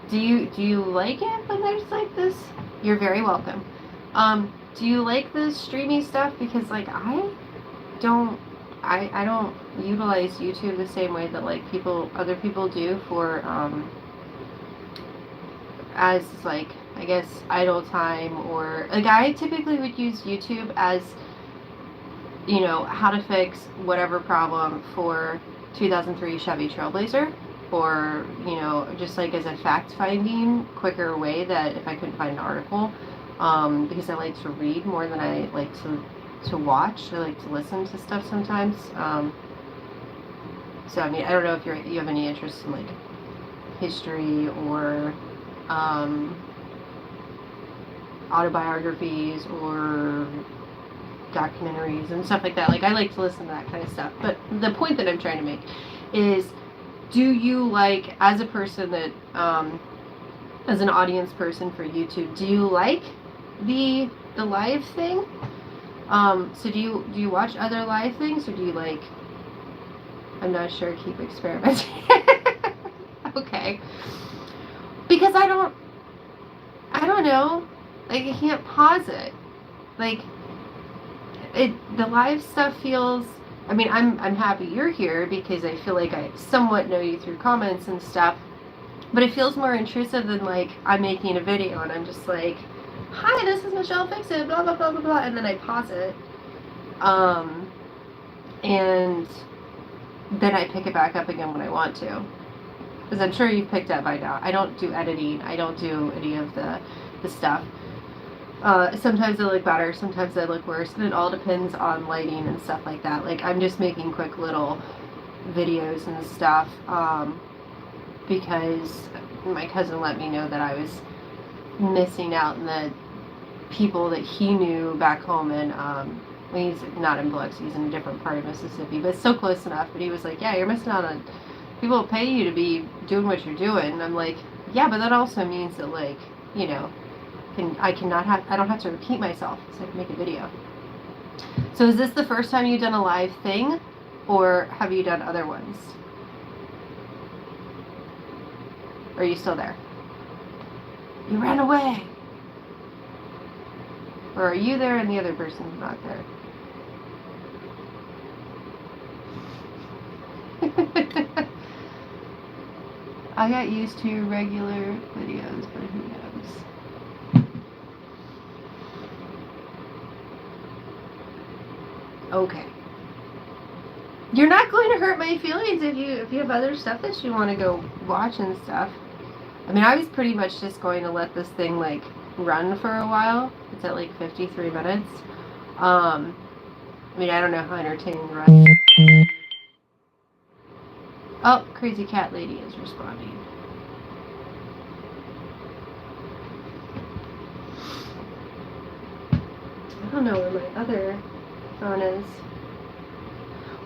Do you like it when there's like this? You're very welcome. Do you like the streamy stuff? Because like I don't utilize YouTube the same way that like other people do for as like I guess idle time, or like I typically would use YouTube as how to fix whatever problem for 2003 Chevy Trailblazer, or just like as a fact-finding quicker way that if I couldn't find an article, because I like to read more than I like to watch. I like to listen to stuff sometimes. So I mean, I don't know if you have any interest in like history or autobiographies or documentaries and stuff like that. Like I like to listen to that kind of stuff. But the point that I'm trying to make is, do you like, as a person that as an audience person for YouTube, do you like the live thing? So do you watch other live things, or do you like, I'm not sure, keep experimenting? Okay. Because I don't know. Like I can't pause it. Like the live stuff feels, I mean, I'm happy you're here because I feel like I somewhat know you through comments and stuff, but it feels more intrusive than like I'm making a video and I'm just like, hi, this is Michelle Fixit, blah blah blah blah blah, and then I pause it, and then I pick it back up again when I want to, because I'm sure you've picked up by now. I don't do editing. I don't do any of the stuff. Sometimes I look better, sometimes I look worse, and it all depends on lighting and stuff like that. Like I'm just making quick little videos and stuff, because my cousin let me know that I was missing out on the people that he knew back home in, well, he's not in Biloxi, he's in a different part of Mississippi, but it's so close enough. But he was like, yeah, you're missing out on people pay you to be doing what you're doing. And I'm like, yeah, but that also means that like, I don't have to repeat myself, so I can make a video. So is this the first time you've done a live thing, or have you done other ones? Or are you still there? You ran away. Or are you there and the other person's not there? I got used to regular videos, but who knows? Okay. You're not going to hurt my feelings if you have other stuff that you want to go watch and stuff. I mean, I was pretty much just going to let this thing like run for a while. It's at like 53 minutes. I mean, I don't know how entertaining the rest. Oh, crazy cat lady is responding. I don't know where my other phone is.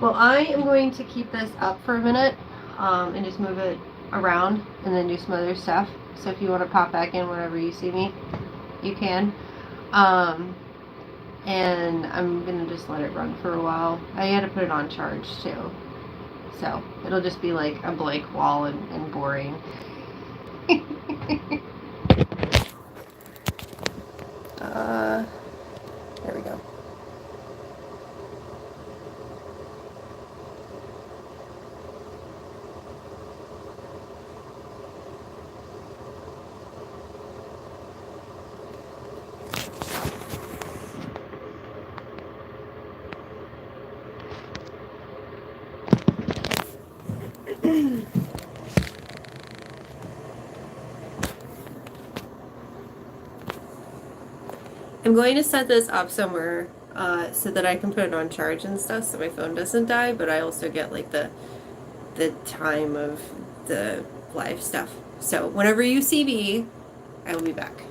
Well, I am going to keep this up for a minute, and just move it around and then do some other stuff. So if you want to pop back in whenever you see me, you can. And I'm going to just let it run for a while. I had to put it on charge too. So it'll just be like a blank wall and boring. There we go. I'm going to set this up somewhere so that I can put it on charge and stuff so my phone doesn't die, but I also get like the time of the live stuff. So whenever you see me, I will be back.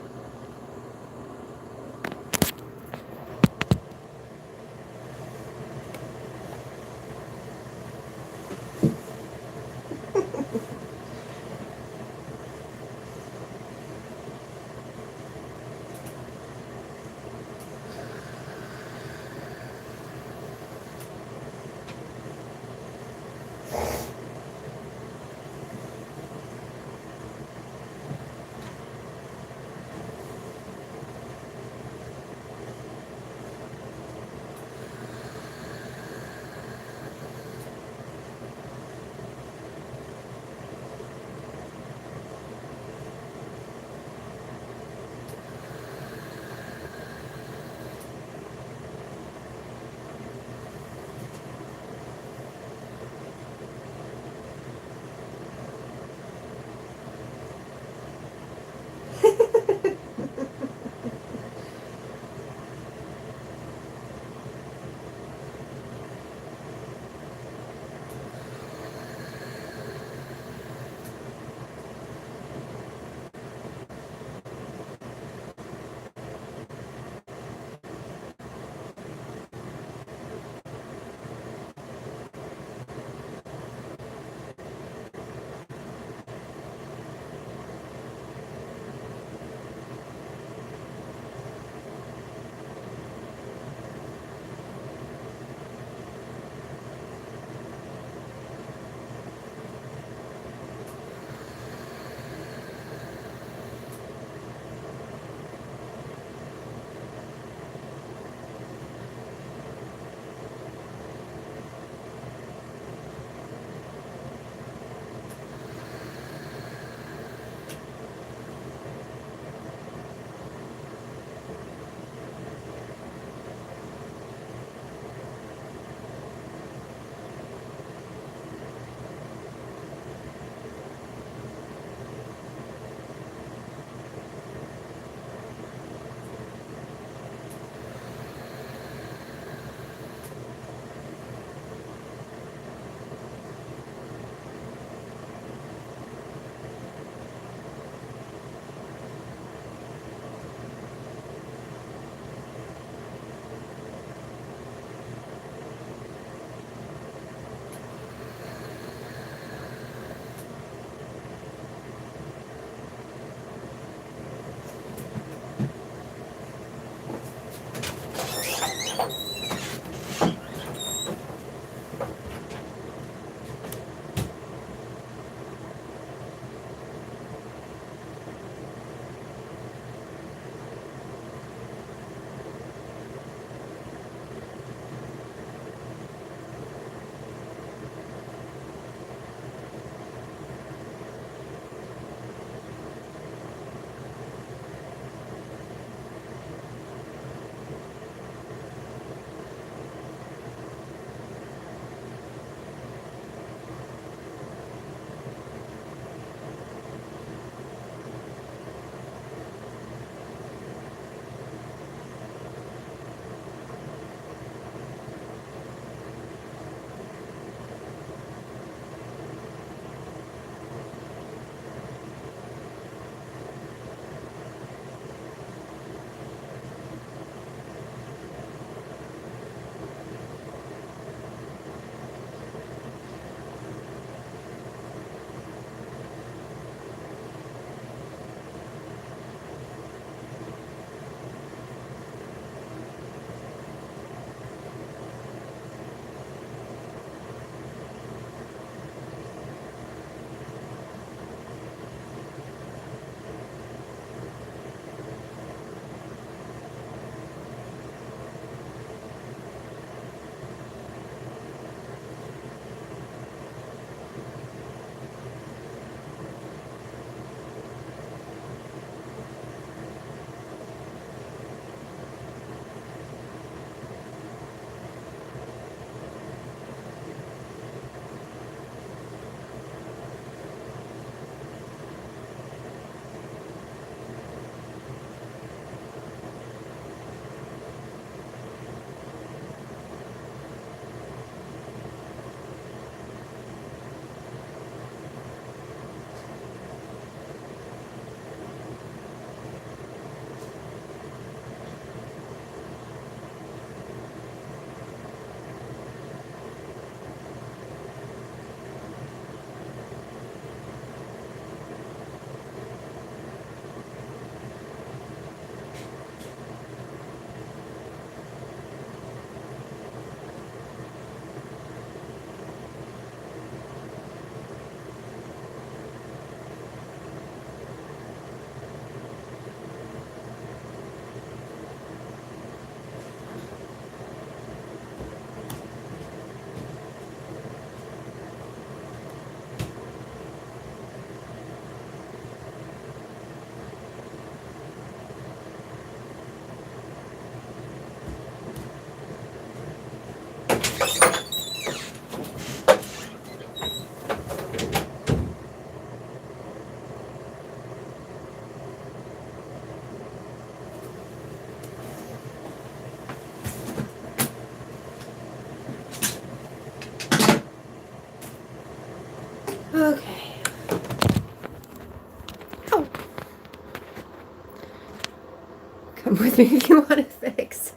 come with me if you want to fix.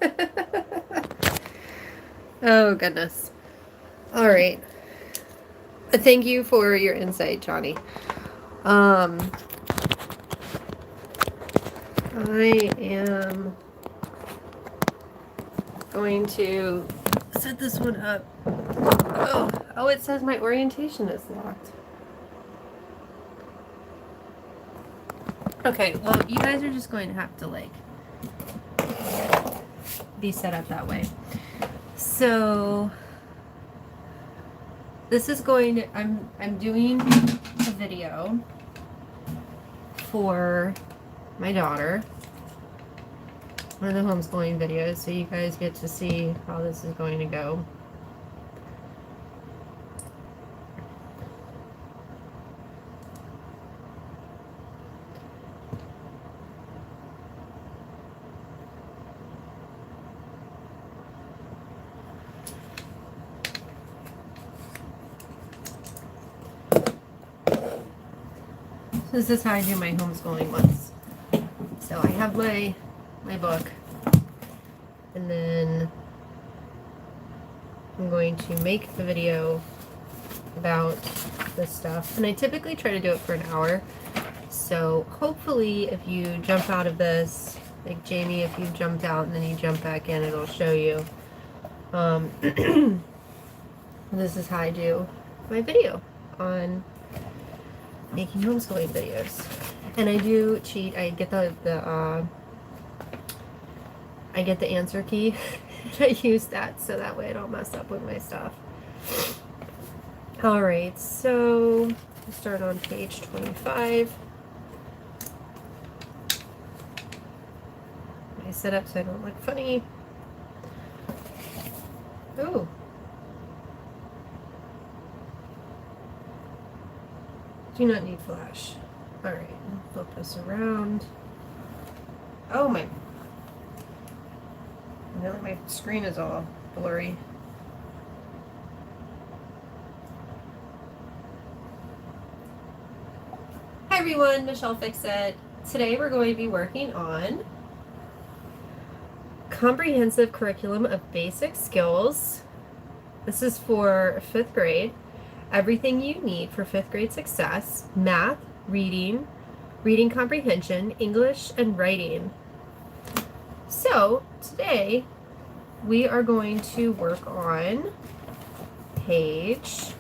Oh, goodness. All right. Thank you for your insight, Johnny. I am going to set this one up. Oh, it says my orientation is locked. Okay, well, you guys are just going to have to, like, be set up that way. So, this is going to, I'm doing a video for my daughter. One of the homeschooling videos, so you guys get to see how this is going to go. This is how I do my homeschooling ones. So I have my book, and then I'm going to make the video about this stuff. And I typically try to do it for an hour. So hopefully if you jump out of this, like Jamie, if you jumped out and then you jump back in, it'll show you. This is how I do my video on making homeschooling videos. And I do cheat. I get I get the answer key. I use that so that way I don't mess up with my stuff. Alright, so we'll start on page 25. I set up so I don't look funny. Ooh. Do not need flash. Alright, flip this around. Oh my. Now my screen is all blurry. Hi everyone, Michelle Fixit. Today we're going to be working on Comprehensive Curriculum of Basic Skills. This is for 5th grade. Everything you need for 5th grade success: math, reading comprehension, English, and writing. So today we are going to work on page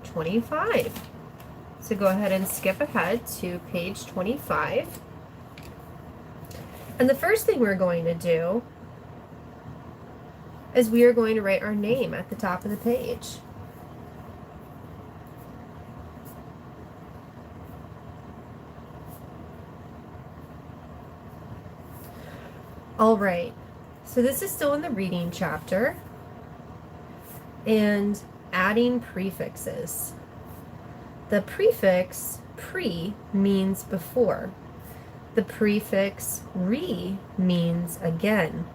25. So go ahead and skip ahead to page 25. And the first thing we're going to do is we are going to write our name at the top of the page. All right, so this is still in the reading chapter, and adding prefixes. The prefix pre means before. The prefix re means again.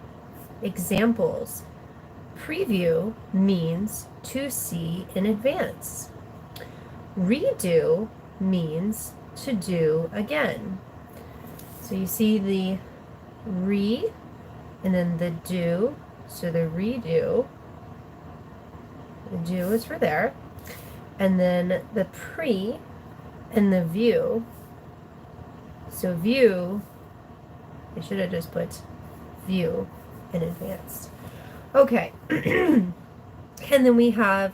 Examples: preview means to see in advance. Redo means to do again. So you see the re and then the do, so the redo, the do is for there, and then the pre and the view. So view, I should have just put view in advance. Okay. And then we have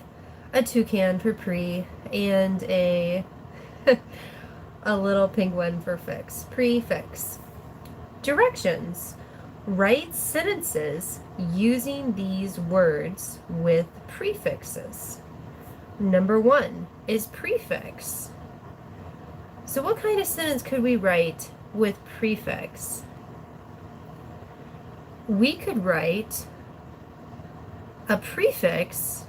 a toucan for pre and a little penguin for fix. Prefix. Directions. Write sentences using these words with prefixes. Number 1 is prefix. So what kind of sentence could we write with prefix? We could write a prefix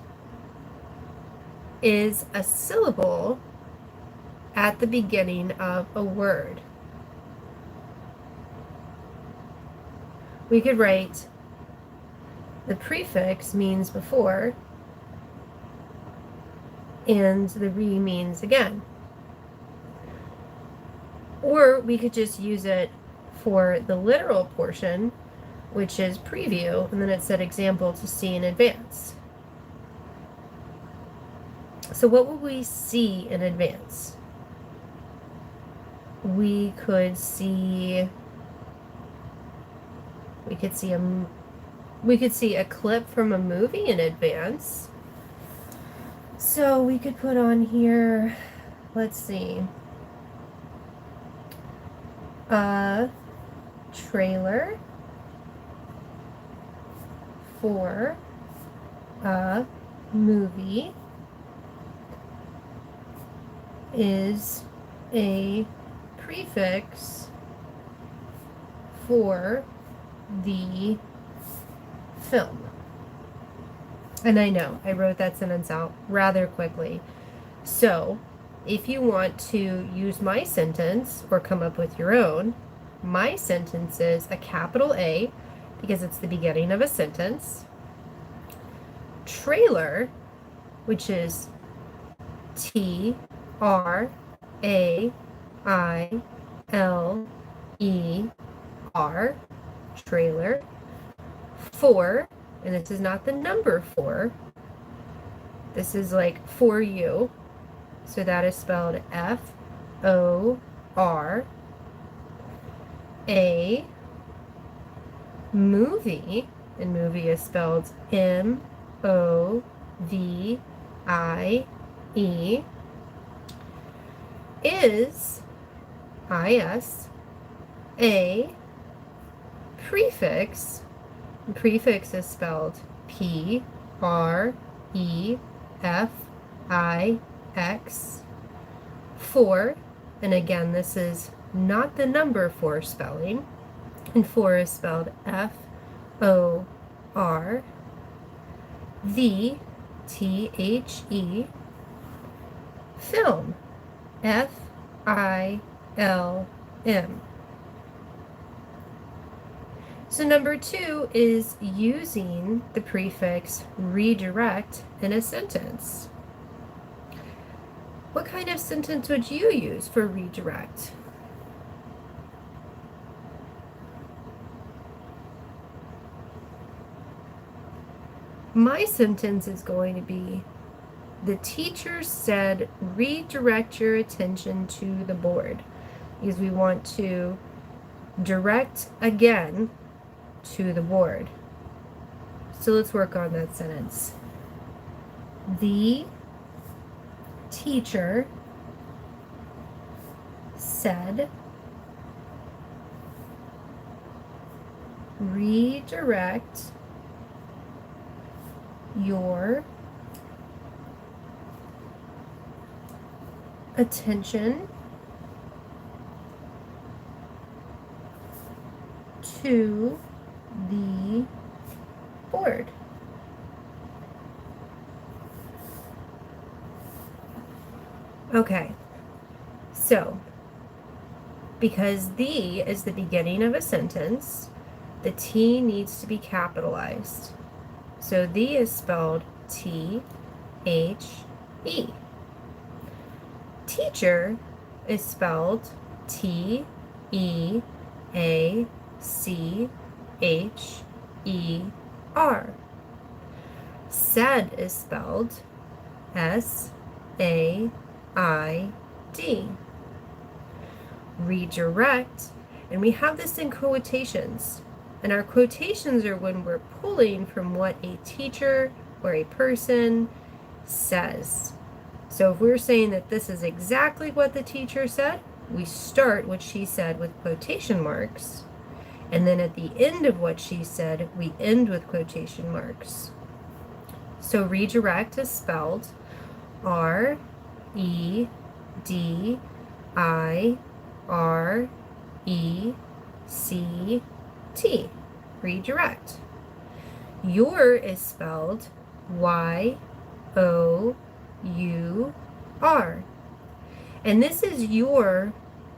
is a syllable at the beginning of a word. We could write the prefix means before and the re means again. Or we could just use it for the literal portion, which is preview, and then it said example to see in advance. So what will we see in advance? We could see a clip from a movie in advance. So we could put on here, let's see, a trailer for a movie is a prefix for the film. And I know, I wrote that sentence out rather quickly. So, if you want to use my sentence or come up with your own, my sentence is a capital A because it's the beginning of a sentence. Trailer, which is Trailer, trailer, for, and this is not the number four, this is like for you, so that is spelled F-O-R. A movie, and movie is spelled M-O-V-I-E, is I-S, a prefix. Prefix is spelled P-R-E-F-I-X, for, and again, this is not the number 4 spelling, and 4 is spelled F-O-R, V-T-H-E, film, F-I-L-M. So number 2 is using the prefix redirect in a sentence. What kind of sentence would you use for redirect? My sentence is going to be, the teacher said redirect your attention to the board, because we want to direct again to the board. So let's work on that sentence. The teacher said redirect your attention to the board. Okay, so because the is the beginning of a sentence, the T needs to be capitalized. So the is spelled T-H-E. Teacher is spelled T-E-A-C-H-E-R. Said is spelled S-A-I-D. Redirect, and we have this in quotations. And our quotations are when we're pulling from what a teacher or a person says. So if we're saying that this is exactly what the teacher said, we start what she said with quotation marks. And then at the end of what she said, we end with quotation marks. So redirect is spelled R-E-D-I-R-E-C-T. Redirect. Your is spelled Y-O-U-R. And this is your,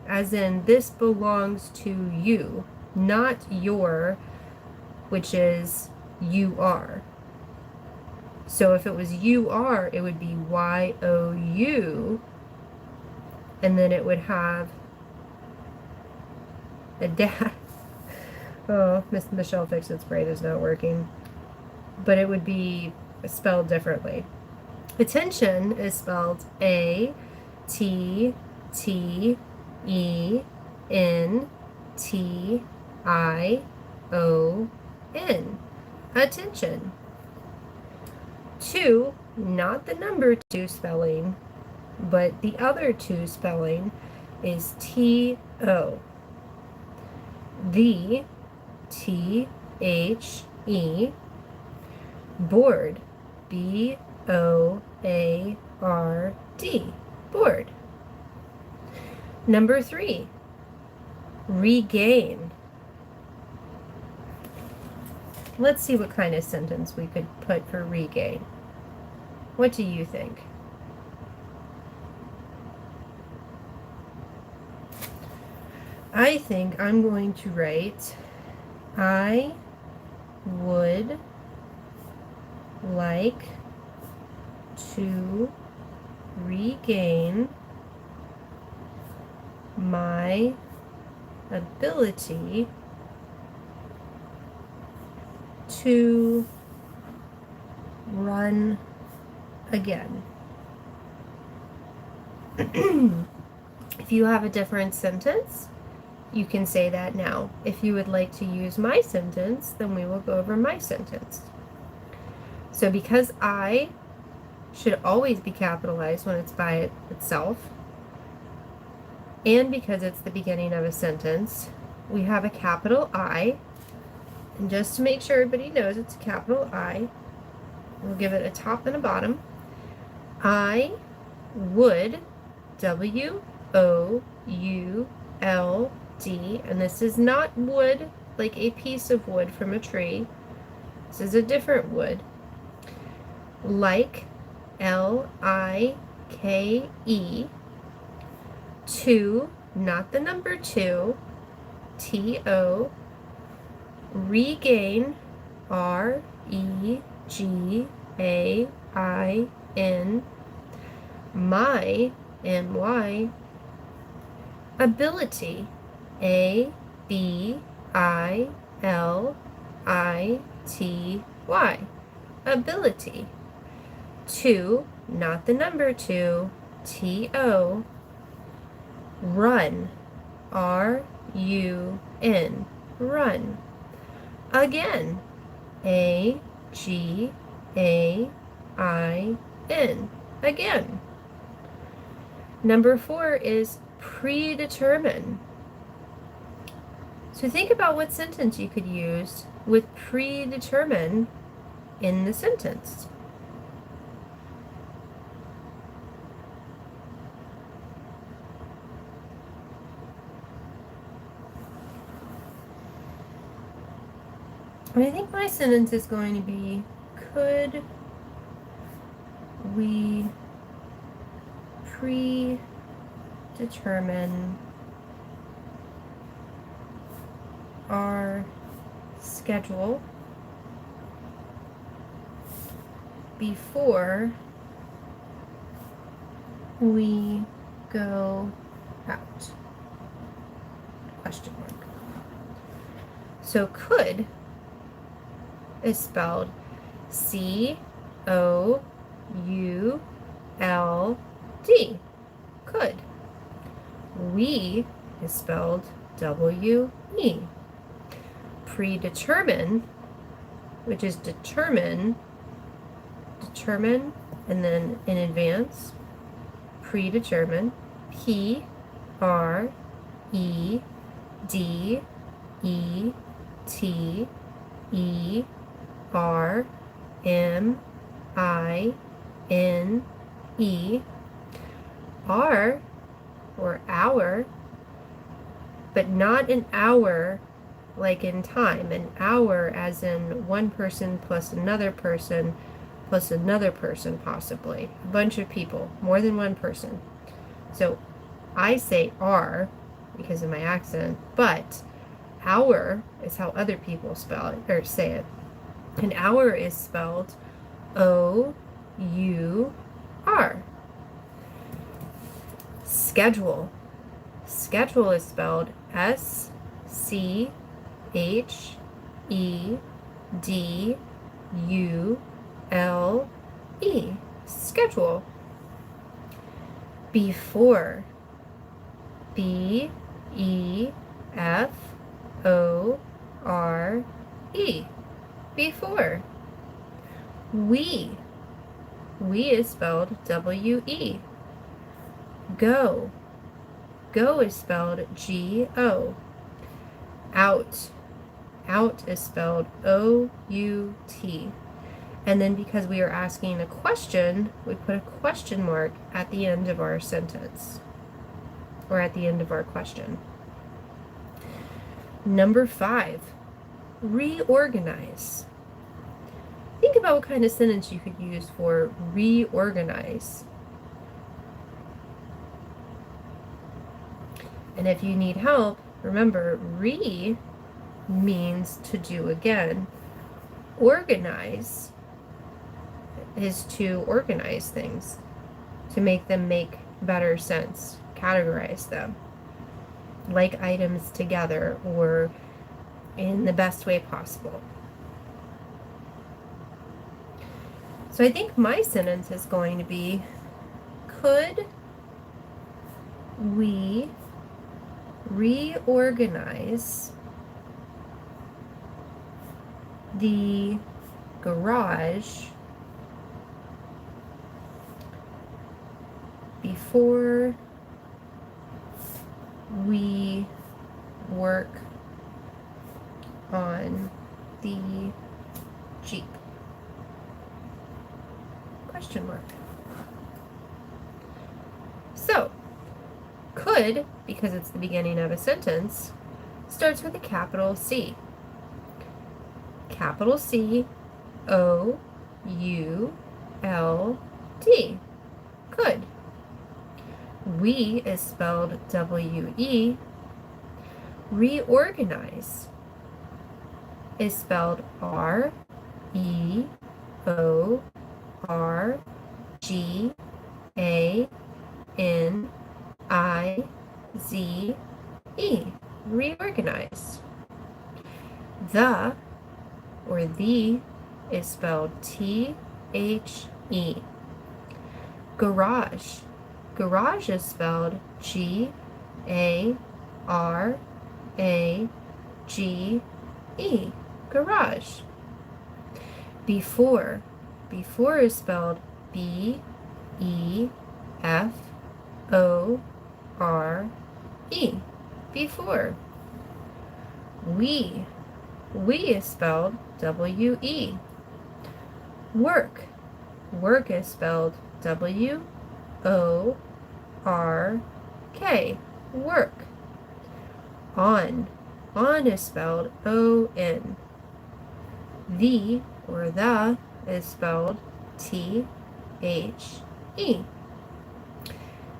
as in this belongs to you, not your, which is you are. So if it was you are, it would be Y-O-U, and then it would have a dash. Oh, Miss Michelle Fixit's brain is not working. But it would be spelled differently. Attention is spelled A-T-T-E-N-T-I-O-N. Attention. 2, not the number 2 spelling, but the other 2 spelling is T-O. The, T-H-E, board, B-O-A-R-D, board. Number 3, regain. Let's see what kind of sentence we could put for regain. What do you think? I think I'm going to write, I would like to regain my ability to run again. If you have a different sentence, you can say that now. If you would like to use my sentence, then we will go over my sentence. So because I should always be capitalized when it's by itself, and because it's the beginning of a sentence, we have a capital I. And just to make sure everybody knows it's a capital I, we'll give it a top and a bottom. I would, W-O-U-L-D, and this is not wood like a piece of wood from a tree. This is a different wood. Like, L-I-K-E, 2, not the number 2, T-O, regain, R-E-G-A-I-N, my, M-Y, ability, A-B-I-L-I-T-Y, ability. 2, not the number 2, T-O, run, R-U-N, run. Again, A-G-A-I-N, again. Number 4 is predetermine. So think about what sentence you could use with predetermine in the sentence. And I think my sentence is going to be, could we predetermine our schedule before we go out? Question mark. So could is spelled C-O-U-L-D. Could. We is spelled W-E. Predetermine, which is determine, and then in advance, predetermine, P-R-E-D-E-T-E-R-M-I-N-E. R, or hour, but not an hour like in time. An hour as in one person plus another person possibly. A bunch of people, more than one person. So I say R because of my accent, but hour is how other people spell it or say it. An hour is spelled O-U-R. Schedule. Schedule is spelled S-C-E-D-U-l-E. Schedule. Schedule. Before. Before. Before. We. We is spelled W-E. Go. Go is spelled G-O. Out. Out is spelled O-U-T. And then because we are asking a question, we put a question mark at the end of our sentence, or at the end of our question. Number 5, reorganize. Think about what kind of sentence you could use for reorganize. And if you need help, remember, re means to do again. Organize is to organize things, to make them make better sense, categorize them, like items together or in the best way possible. So I think my sentence is going to be, could we reorganize the garage before we work on the Jeep? Question mark. So, could, because it's the beginning of a sentence, starts with a capital C. Capital C, O-U-L-D. Could. We is spelled W-E. Reorganize is spelled R-E-O-R-G-A-N-I-Z-E. Reorganize. The, or the, is spelled T-H-E. Garage. Garage is spelled G-A-R-A-G-E. Garage. Before. Before is spelled B-E-F-O-R-E. Before. We. We is spelled W-E. Work. Work is spelled W-O-R-K. Work. On. On is spelled O-N. The, or the, is spelled T-H-E.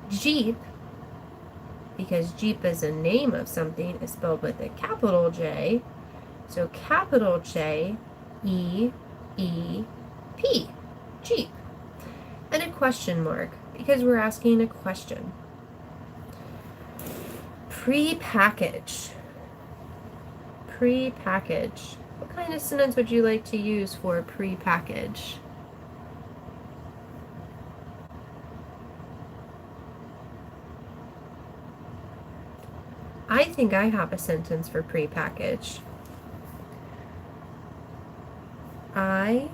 Jeep, because Jeep is a name of something, is spelled with a capital J. So capital J, E-E-P. Jeep. And a question mark, because we're asking a question. Pre-package. Pre-package. What kind of sentence would you like to use for pre-package? I think I have a sentence for pre-package. I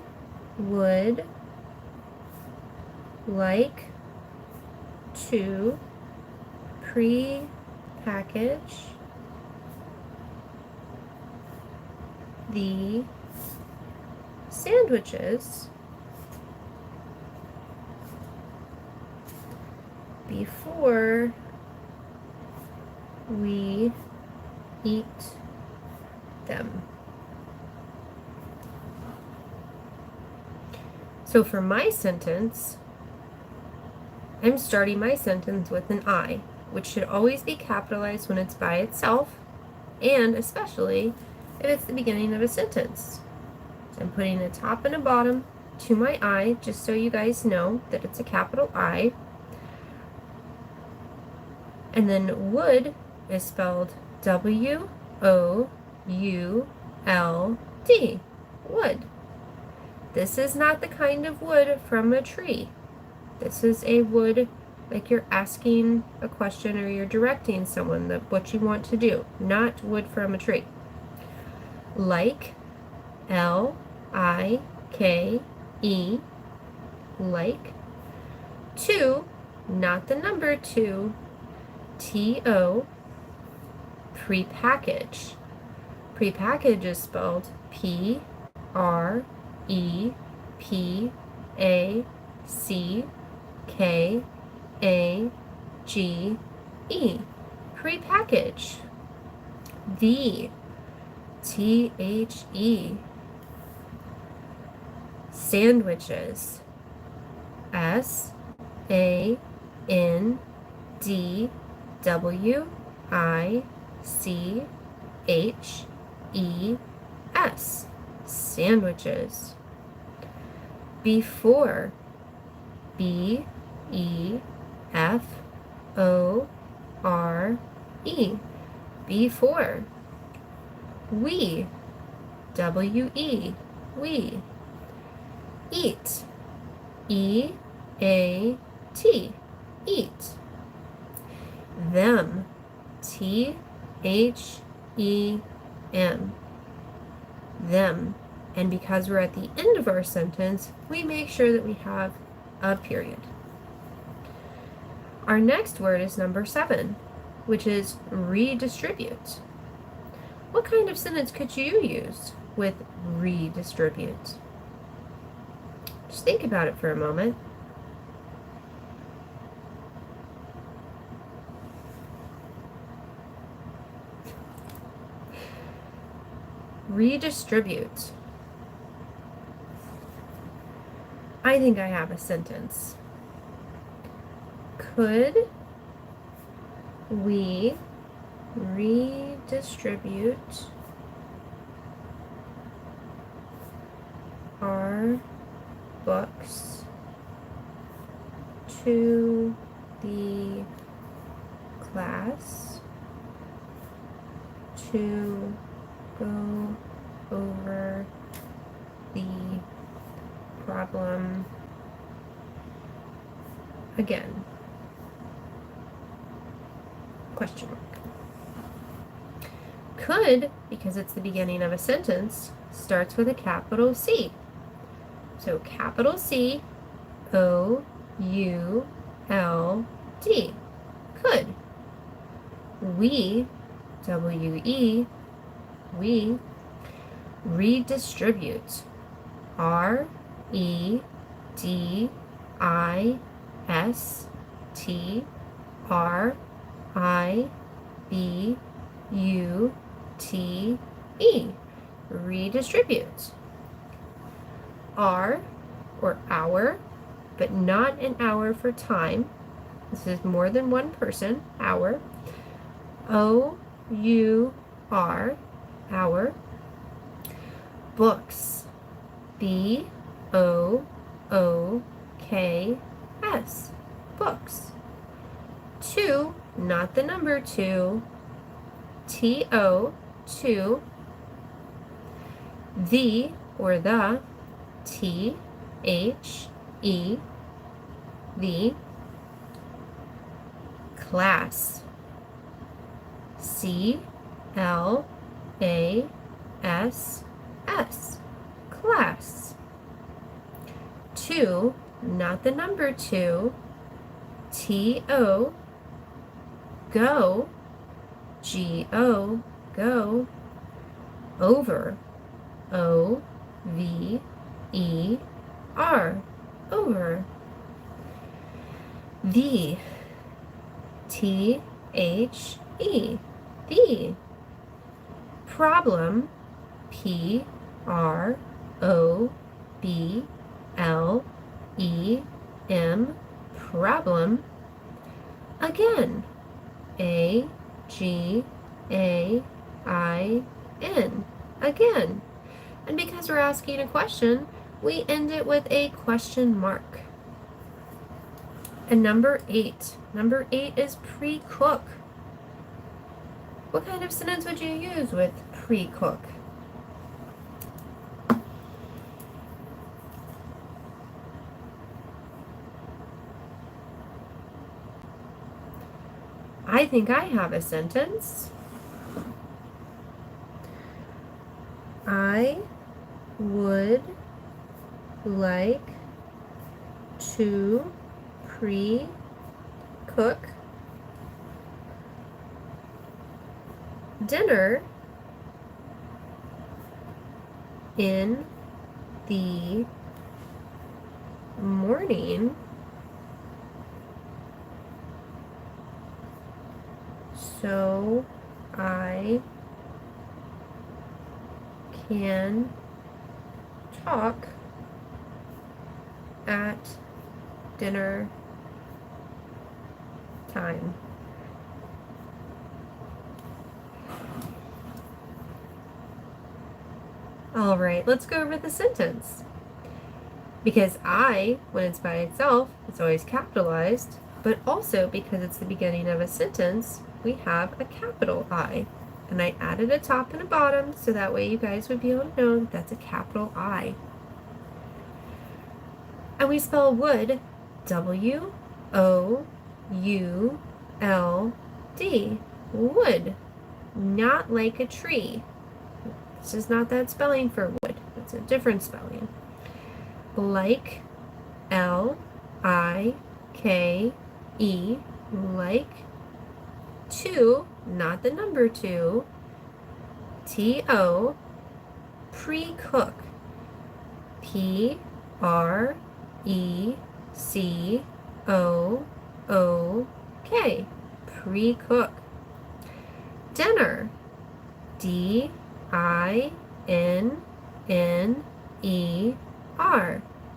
would like to pre-package the sandwiches before we eat them. So for my sentence, I'm starting my sentence with an I, which should always be capitalized when it's by itself, and especially if it's the beginning of a sentence. So I'm putting a top and a bottom to my I, just so you guys know that it's a capital I. And then would is spelled W-O-U-L-D. O-U-L-D, wood. This is not the kind of wood from a tree. This is a wood like you're asking a question or you're directing someone what you want to do, not wood from a tree. Like, L-I-K-E, like. Two, not the number two, T-O, prepackage. Prepackage is spelled P-R-E-P-A-C-K-A-G-E, prepackage. The, T-H-E, sandwiches, S-A-N-D-W-I-C-H-E-S, sandwiches. Before, B-E-F-O-R-E, before. We, W-E, we. Eat, E-A-T, eat. Them, T-H-E-M, them. And because we're at the end of our sentence, we make sure that we have a period. Our next word is number 7, which is redistribute. What kind of sentence could you use with redistribute? Just think about it for a moment. Redistribute. I think I have a sentence. Could we redistribute our books to the class to go over the problem again? Question mark. Could, because it's the beginning of a sentence, starts with a capital C. So capital C, O-U-L-D, could. We, W-E, we, redistribute, R-E-D-I-S-T-R-I-B-U-T-E, redistribute. R, or hour, but not an hour for time. This is more than one person, hour. O-U-R, hour. Books, B-O-O-K-S, books. Two, not the number two, T-O, two. The, or the, T-H-E, the. Class, C-L-A-S-S, class. Two, not the number two, T-O, go, G-O, go. Over, O-V-E-R, over. The, T-H-E, the. Problem, P-R-O-B-L-E-M, problem. Again, A-G-A-I-N, again. And because we're asking a question, we end it with a question mark. And number 8. Number 8 is pre-cook. What kind of sentence would you use with pre-cook? I think I have a sentence. I would like to pre-cook dinner in the morning so I can talk at dinner time. All right, let's go over the sentence. Because I, when it's by itself, it's always capitalized, but also because it's the beginning of a sentence, we have a capital I. And I added a top and a bottom so that way you guys would be able to know that's a capital I. And we spell would, W-O-U-L-D, would, not like a tree. This is not that spelling for wood, it's a different spelling. Like, L-I-K-E, like, to, not the number two, T-O, pre-cook, P-R-E-C-O-O-K, pre-cook. Dinner, D-I-N-N-E-R,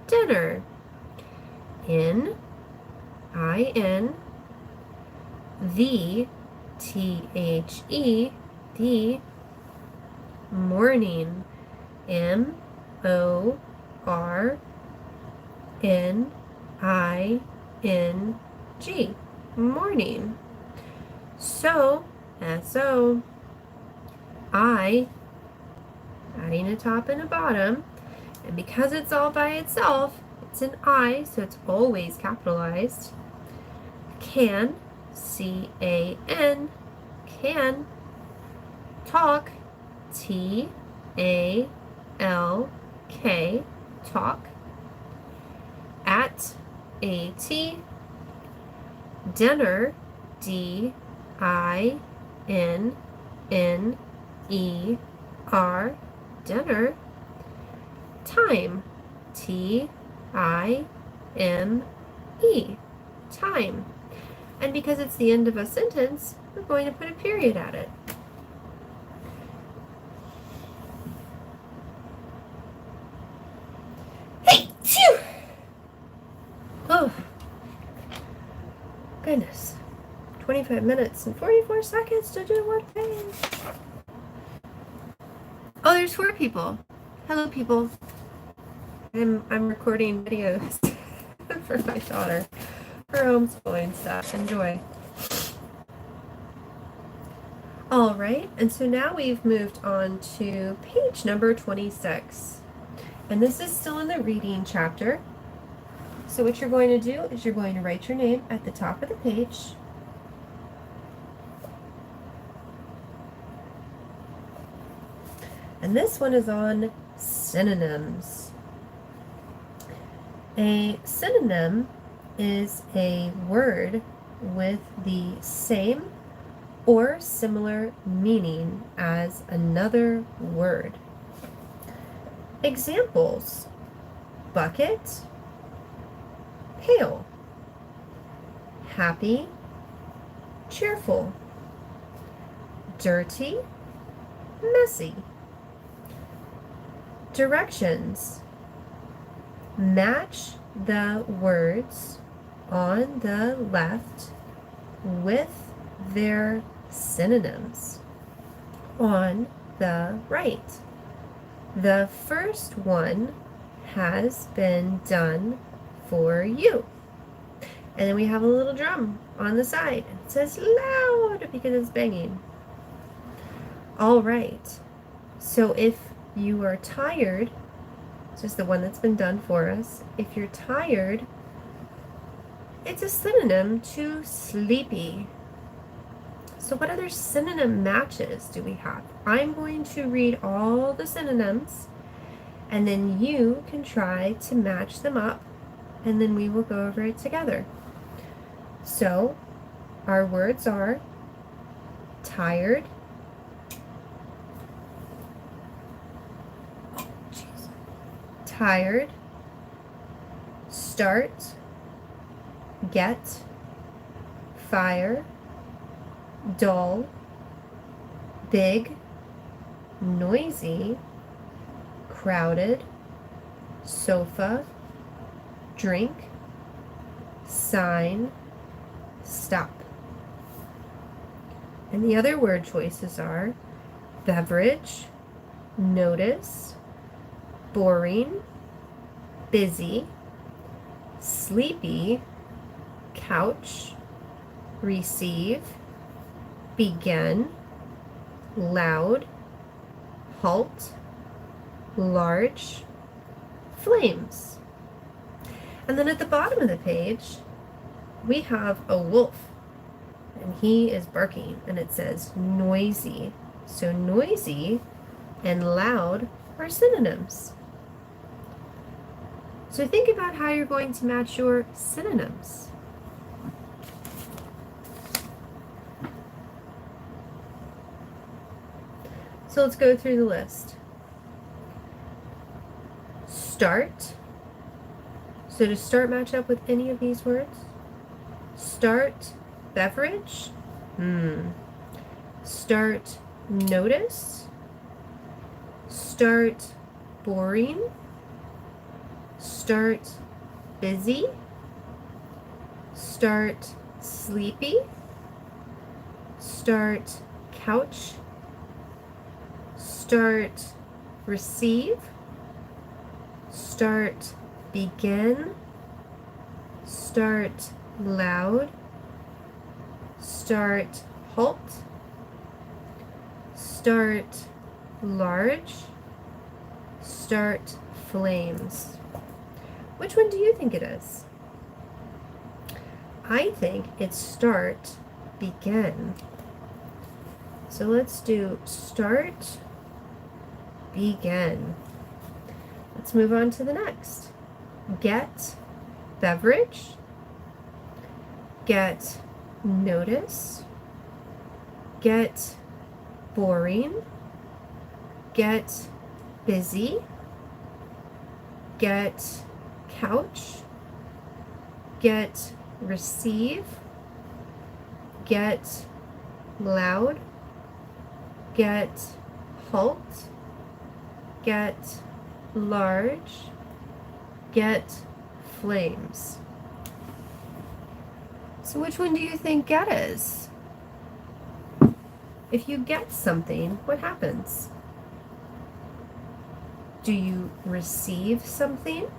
dinner. In, I-N, the, T-H-E, the, morning, M-O-R-N-I-N-G, morning. So, S-O, I, adding a top and a bottom, and because it's all by itself, it's an I, so it's always capitalized. Can, C-A-N, can, talk, T-A-L-K, talk, at, A-T, dinner, D-I-N-N-E-R, dinner, time, T-I-M-E, time. And because it's the end of a sentence, we're going to put a period at it. Hey! Phew! Oh, goodness. 25 minutes and 44 seconds to do one thing. Oh, there's 4 people. Hello, people. I'm recording videos for my daughter for homeschooling stuff. Enjoy. All right, and so now we've moved on to page number 26. And this is still in the reading chapter. So what you're going to do is you're going to write your name at the top of the page. And this one is on synonyms. A synonym is a word with the same or similar meaning as another word. Examples: bucket, pail, happy, cheerful, dirty, messy. Directions: match the words on the left with their synonyms on the right. The first one has been done for you. And then we have a little drum on the side. It says loud because it's banging. All right. So if you are tired, this is the one that's been done for us. If you're tired, it's a synonym to sleepy. So what other synonym matches do we have? I'm going to read all the synonyms, and then you can try to match them up, and then we will go over it together. So our words are tired, tired, start, get, fire, dull, big, noisy, crowded, sofa, drink, sign, stop. And the other word choices are beverage, notice, boring, busy, sleepy, couch, receive, begin, loud, halt, large, flames. And then at the bottom of the page, we have a wolf, and he is barking, and it says noisy. So noisy and loud are synonyms. So think about how you're going to match your synonyms. So let's go through the list. Start. So does start match up with any of these words? Start, beverage. Start, notice. Start, boring. Start, busy. Start, sleepy. Start, couch. Start, receive. Start, begin. Start, loud. Start, halt. Start, large. Start, flames. Which one do you think it is? I think it's start, begin. So let's do start, begin. Let's move on to the next. Get, beverage. Get, notice. Get, boring. Get, busy. Get, couch. Get, receive. Get, loud. Get, halt. Get, large. Get, flames. So which one do you think get is? If you get something, what happens? Do you receive something?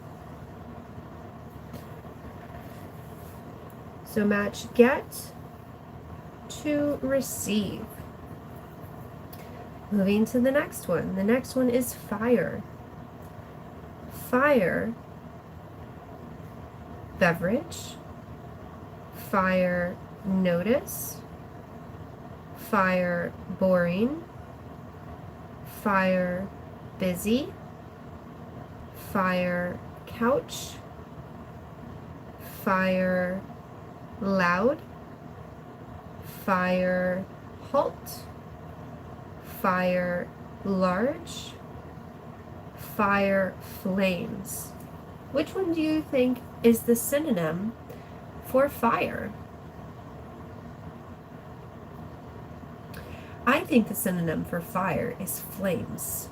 So match get to receive. Moving to the next one. The next one is fire. Fire, beverage. Fire, notice. Fire, boring. Fire, busy. Fire, couch. Fire, loud. Fire, halt. Fire, large. Fire, flames. Which one do you think is the synonym for fire? I think the synonym for fire is flames.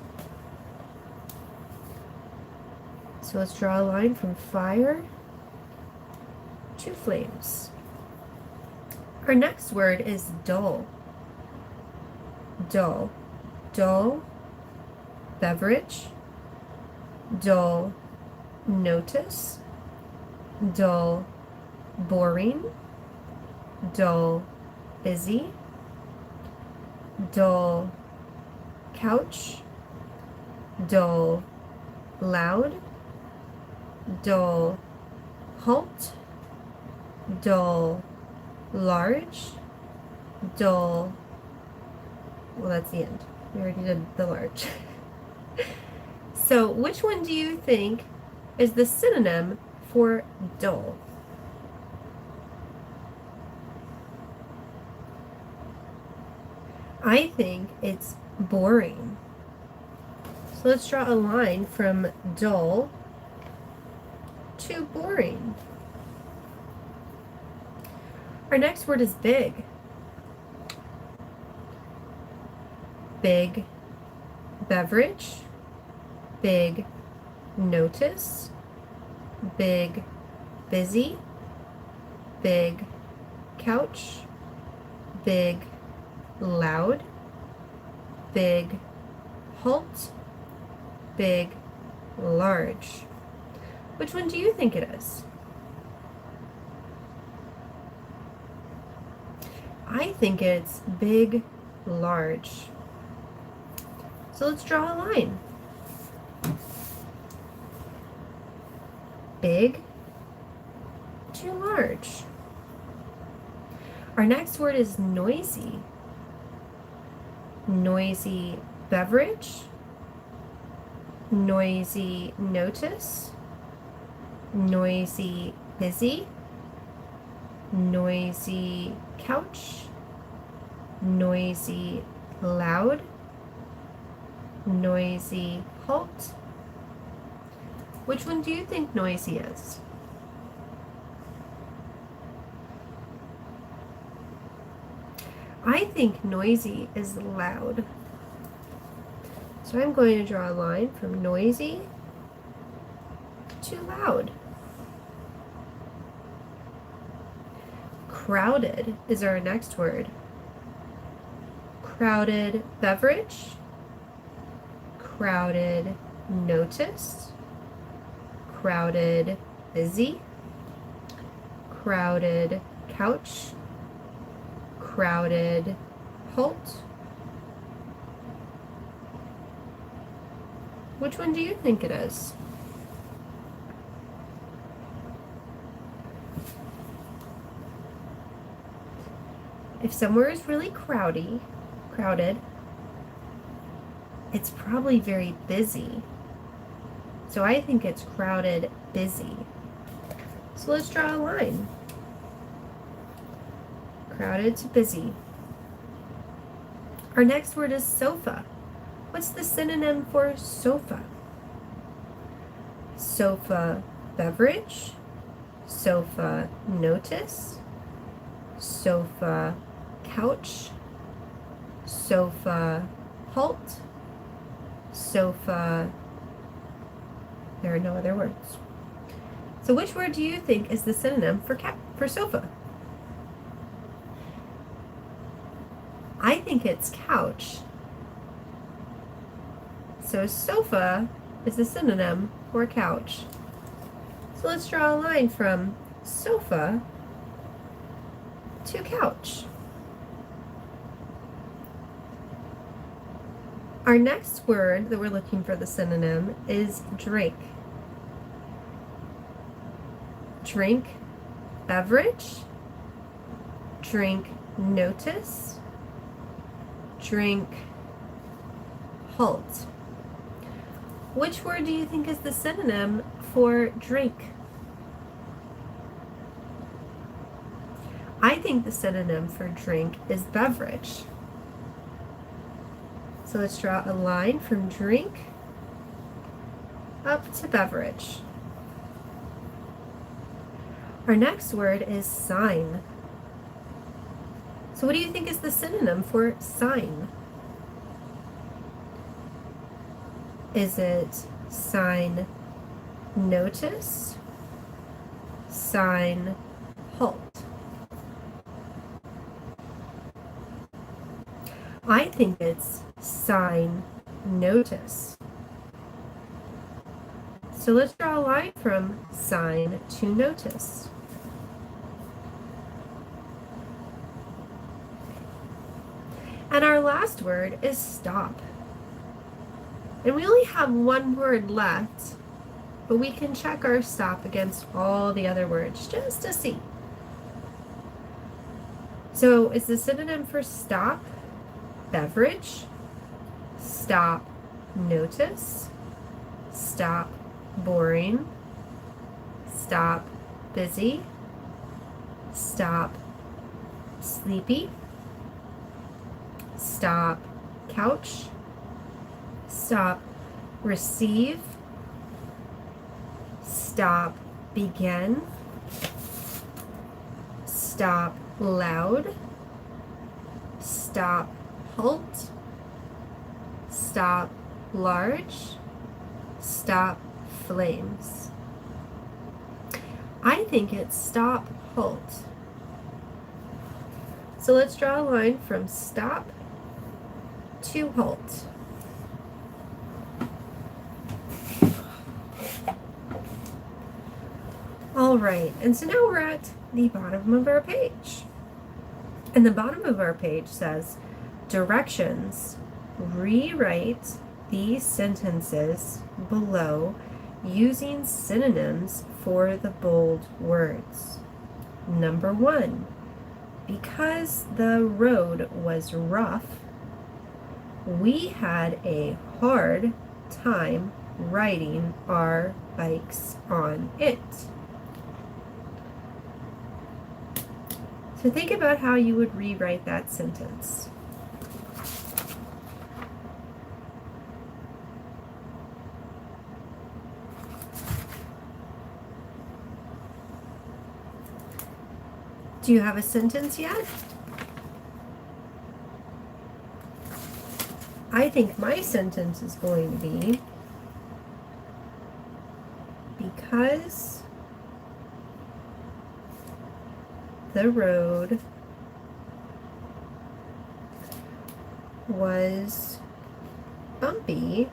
So let's draw a line from fire to flames. Our next word is dull. Dull. Dull, beverage. Dull, notice. Dull, boring. Dull, busy. Dull, couch. dull, loud, dull, halt, dull, large, dull. Well, that's the end. We already did the large. So which one do you think is the synonym for dull? I think it's boring. So let's draw a line from dull to boring. Our next word is big. Big beverage, big notice, big busy, big couch, big loud, big halt, big large. Which one do you think it is? I think it's big, large. So let's draw a line. Big to large. Our next word is noisy. Noisy beverage, noisy notice, noisy busy, noisy couch, noisy loud, noisy halt. Which one do you think noisy is? I think noisy is loud. So I'm going to draw a line from noisy to loud. Crowded is our next word. Crowded beverage, crowded notice, crowded busy, crowded couch, crowded halt. Which one do you think it is? If somewhere is really crowded, it's probably very busy. So I think it's crowded, busy. So let's draw a line. Crowded to busy. Our next word is sofa. What's the synonym for sofa? Sofa beverage, sofa notice, sofa couch, sofa halt, sofa. There are no other words. So which word do you think is the synonym for sofa? I think it's couch. So sofa is a synonym for couch. So let's draw a line from sofa to couch. Our next word that we're looking for the synonym is drink. Drink beverage, drink notice, drink halt. Which word do you think is the synonym for drink? I think the synonym for drink is beverage. So let's draw a line from drink up to beverage. Our next word is sign. So what do you think is the synonym for sign? Is it sign notice, sign halt? I think it's sign notice. So let's draw a line from sign to notice. And our last word is stop. And we only have one word left, but we can check our stop against all the other words just to see. So is the synonym for stop beverage, stop notice, stop boring, stop busy, stop sleepy, stop couch, stop receive, stop begin, stop loud, stop halt, stop large, stop flames. I think it's stop halt. So let's draw a line from stop to halt. All right, and so now we're at the bottom of our page. And the bottom of our page says, directions, rewrite these sentences below using synonyms for the bold words. Number 1, because the road was rough, we had a hard time riding our bikes on it. So think about how you would rewrite that sentence. Do you have a sentence yet? I think my sentence is going to be, because the road was bumpy,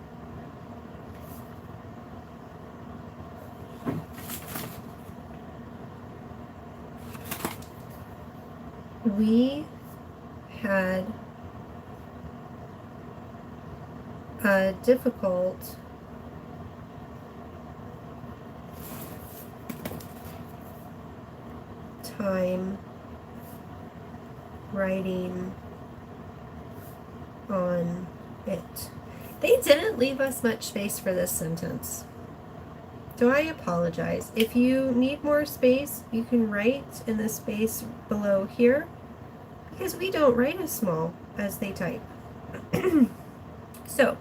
we had a difficult time writing on it. They didn't leave us much space for this sentence, so I apologize. If you need more space, you can write in the space below here, because we don't write as small as they type. So,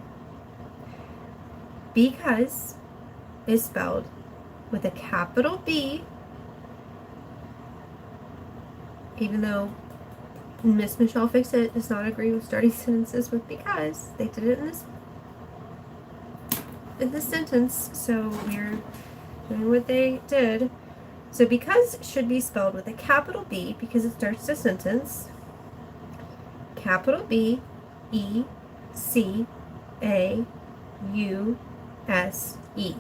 because is spelled with a capital B, even though Miss Michelle Fixit does not agree with starting sentences with because. They did it in this sentence, so we're doing what they did. So because should be spelled with a capital B because it starts the sentence. Capital B, E, C, A, U, S, E,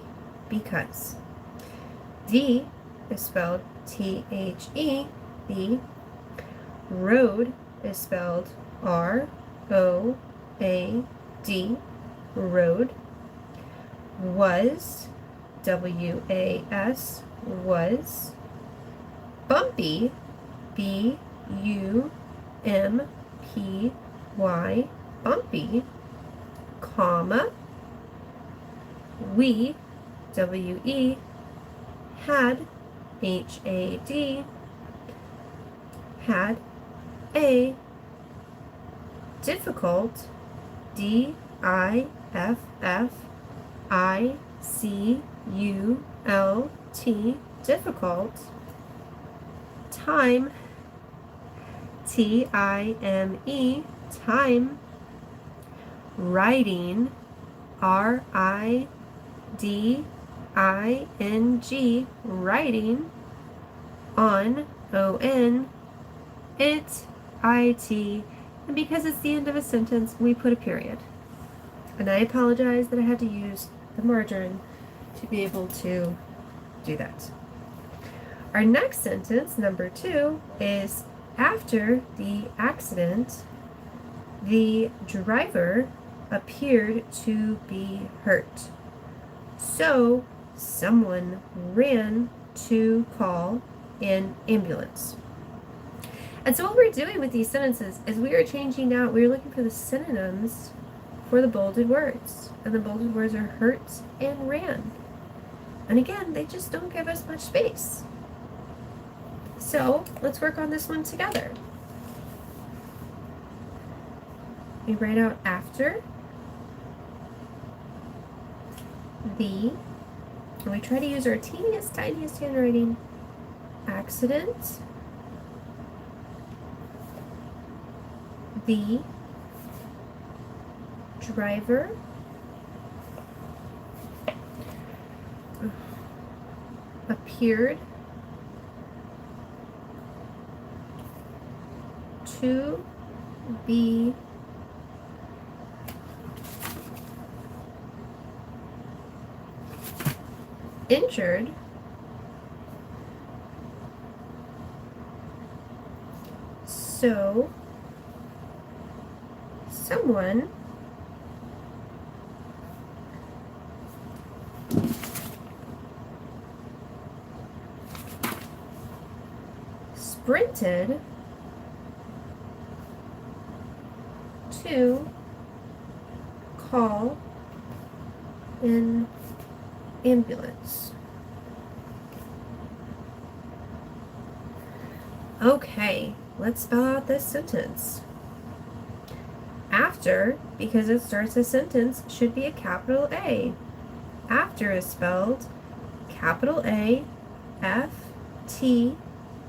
because. D is spelled T-H-E, D. Road is spelled R-O-A-D, road. Was, W-A-S, was. Bumpy, B-U-M-P-Y, bumpy, comma. We, W-E, had, H-A-D, had a difficult, D-I-F-F-I-C-U-L-T, difficult, time, T-I-M-E, time, writing, R-I-D-I-N-G, writing, on, O-N, it, I-T, and because it's the end of a sentence, we put a period. And I apologize that I had to use the margarine to be able to do that. Our next sentence, number 2, is after the accident, the driver appeared to be hurt. So someone ran to call an ambulance. And so what we're doing with these sentences is we are changing out, we're looking for the synonyms for the bolded words. And the bolded words are hurt and ran. And again, they just don't give us much space. So let's work on this one together. We write out after, the, and we try to use our teeniest, tiniest handwriting, accident, the driver appeared to be injured, so someone sprinted to call an ambulance. Okay, let's spell out this sentence. After, because it starts a sentence, should be a capital A. After is spelled capital A, F, T,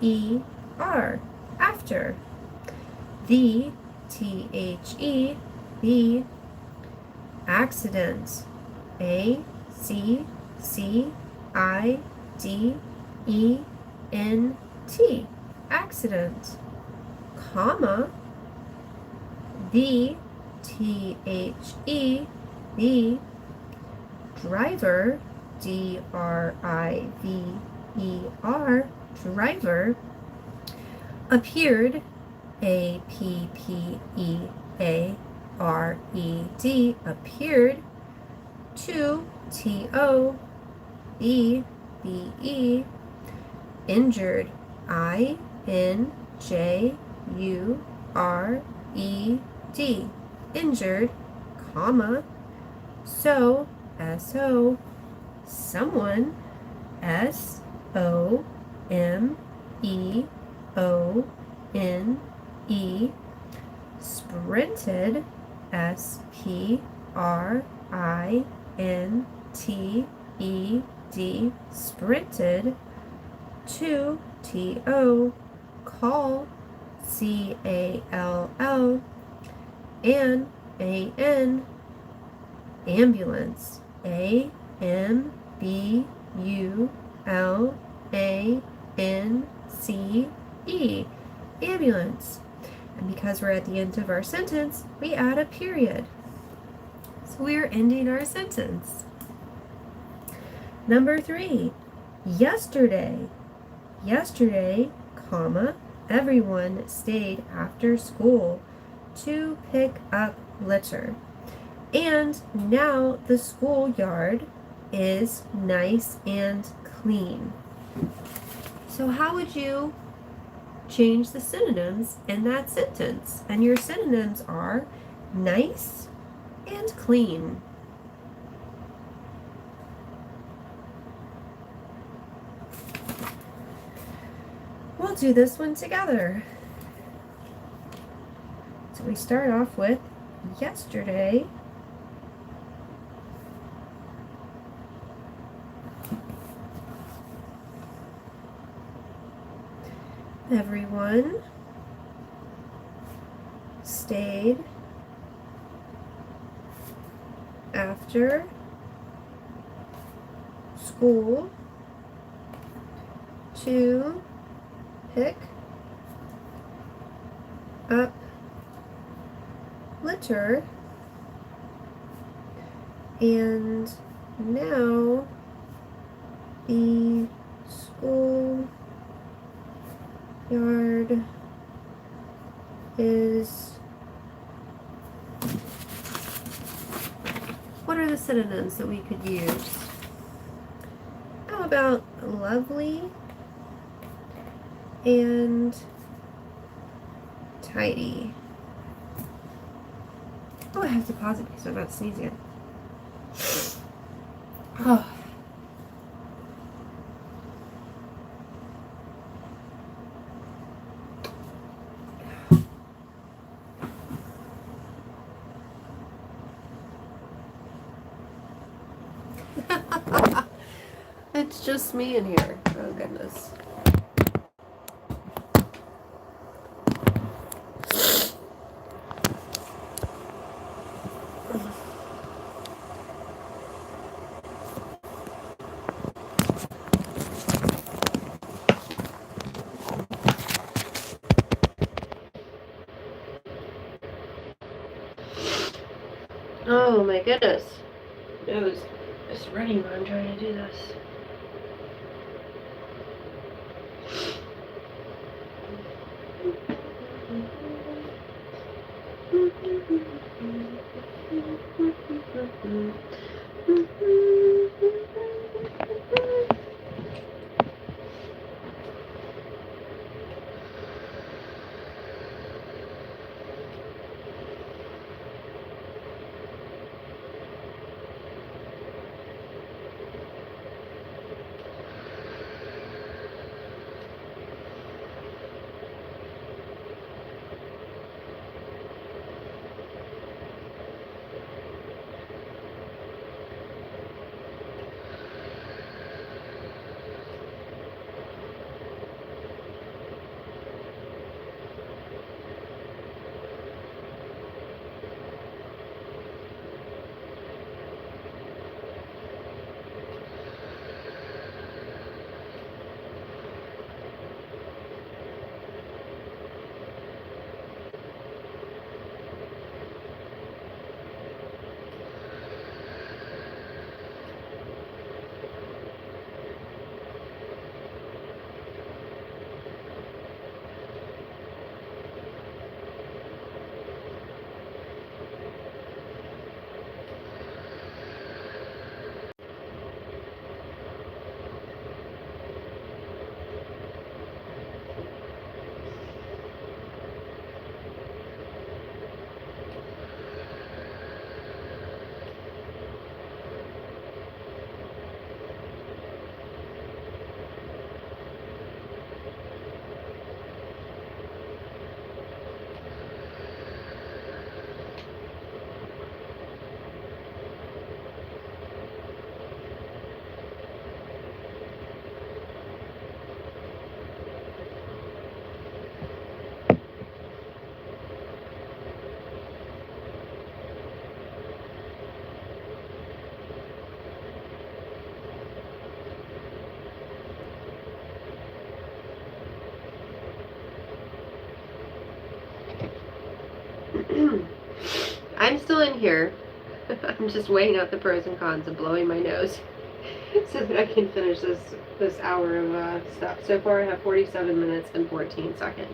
E, R. After. The, T, H, E, the. Accident. A, C, C, I, D, E, N, T. Accident. Comma. The, T, H, E, the. Driver, D, R, I, V, E, R, driver, appeared, A, P, P, E, A, R, E, D, appeared, to, T, O, B, B, E, injured, I, N, J, U, R, E, D, injured, comma, so, S-O, someone, S-O-M-E-O-N-E, sprinted, S-P-R-I-N-T-E-D, sprinted, to, T-O, call, C-A-L-L, and A-N, ambulance, A-M-B-U-L-A-N-C-E, ambulance. And because we're at the end of our sentence, we add a period. So we are ending our sentence. Number 3, yesterday. Yesterday, comma, everyone stayed after school to pick up litter. And now the schoolyard is nice and clean. So how would you change the synonyms in that sentence? And your synonyms are nice and clean. We'll do this one together. So we start off with yesterday. Everyone stayed after school to pick up litter, and now the school yard is synonyms that we could use. How about lovely and tidy? Oh, I have to pause it because I'm not sneezing. Oh. It's just me in here. Oh, goodness. Oh, my goodness. Nose is running when I'm trying to do this. I'm still in here. I'm just weighing out the pros and cons of blowing my nose so that I can finish this hour of stuff. So far I have 47 minutes and 14 seconds.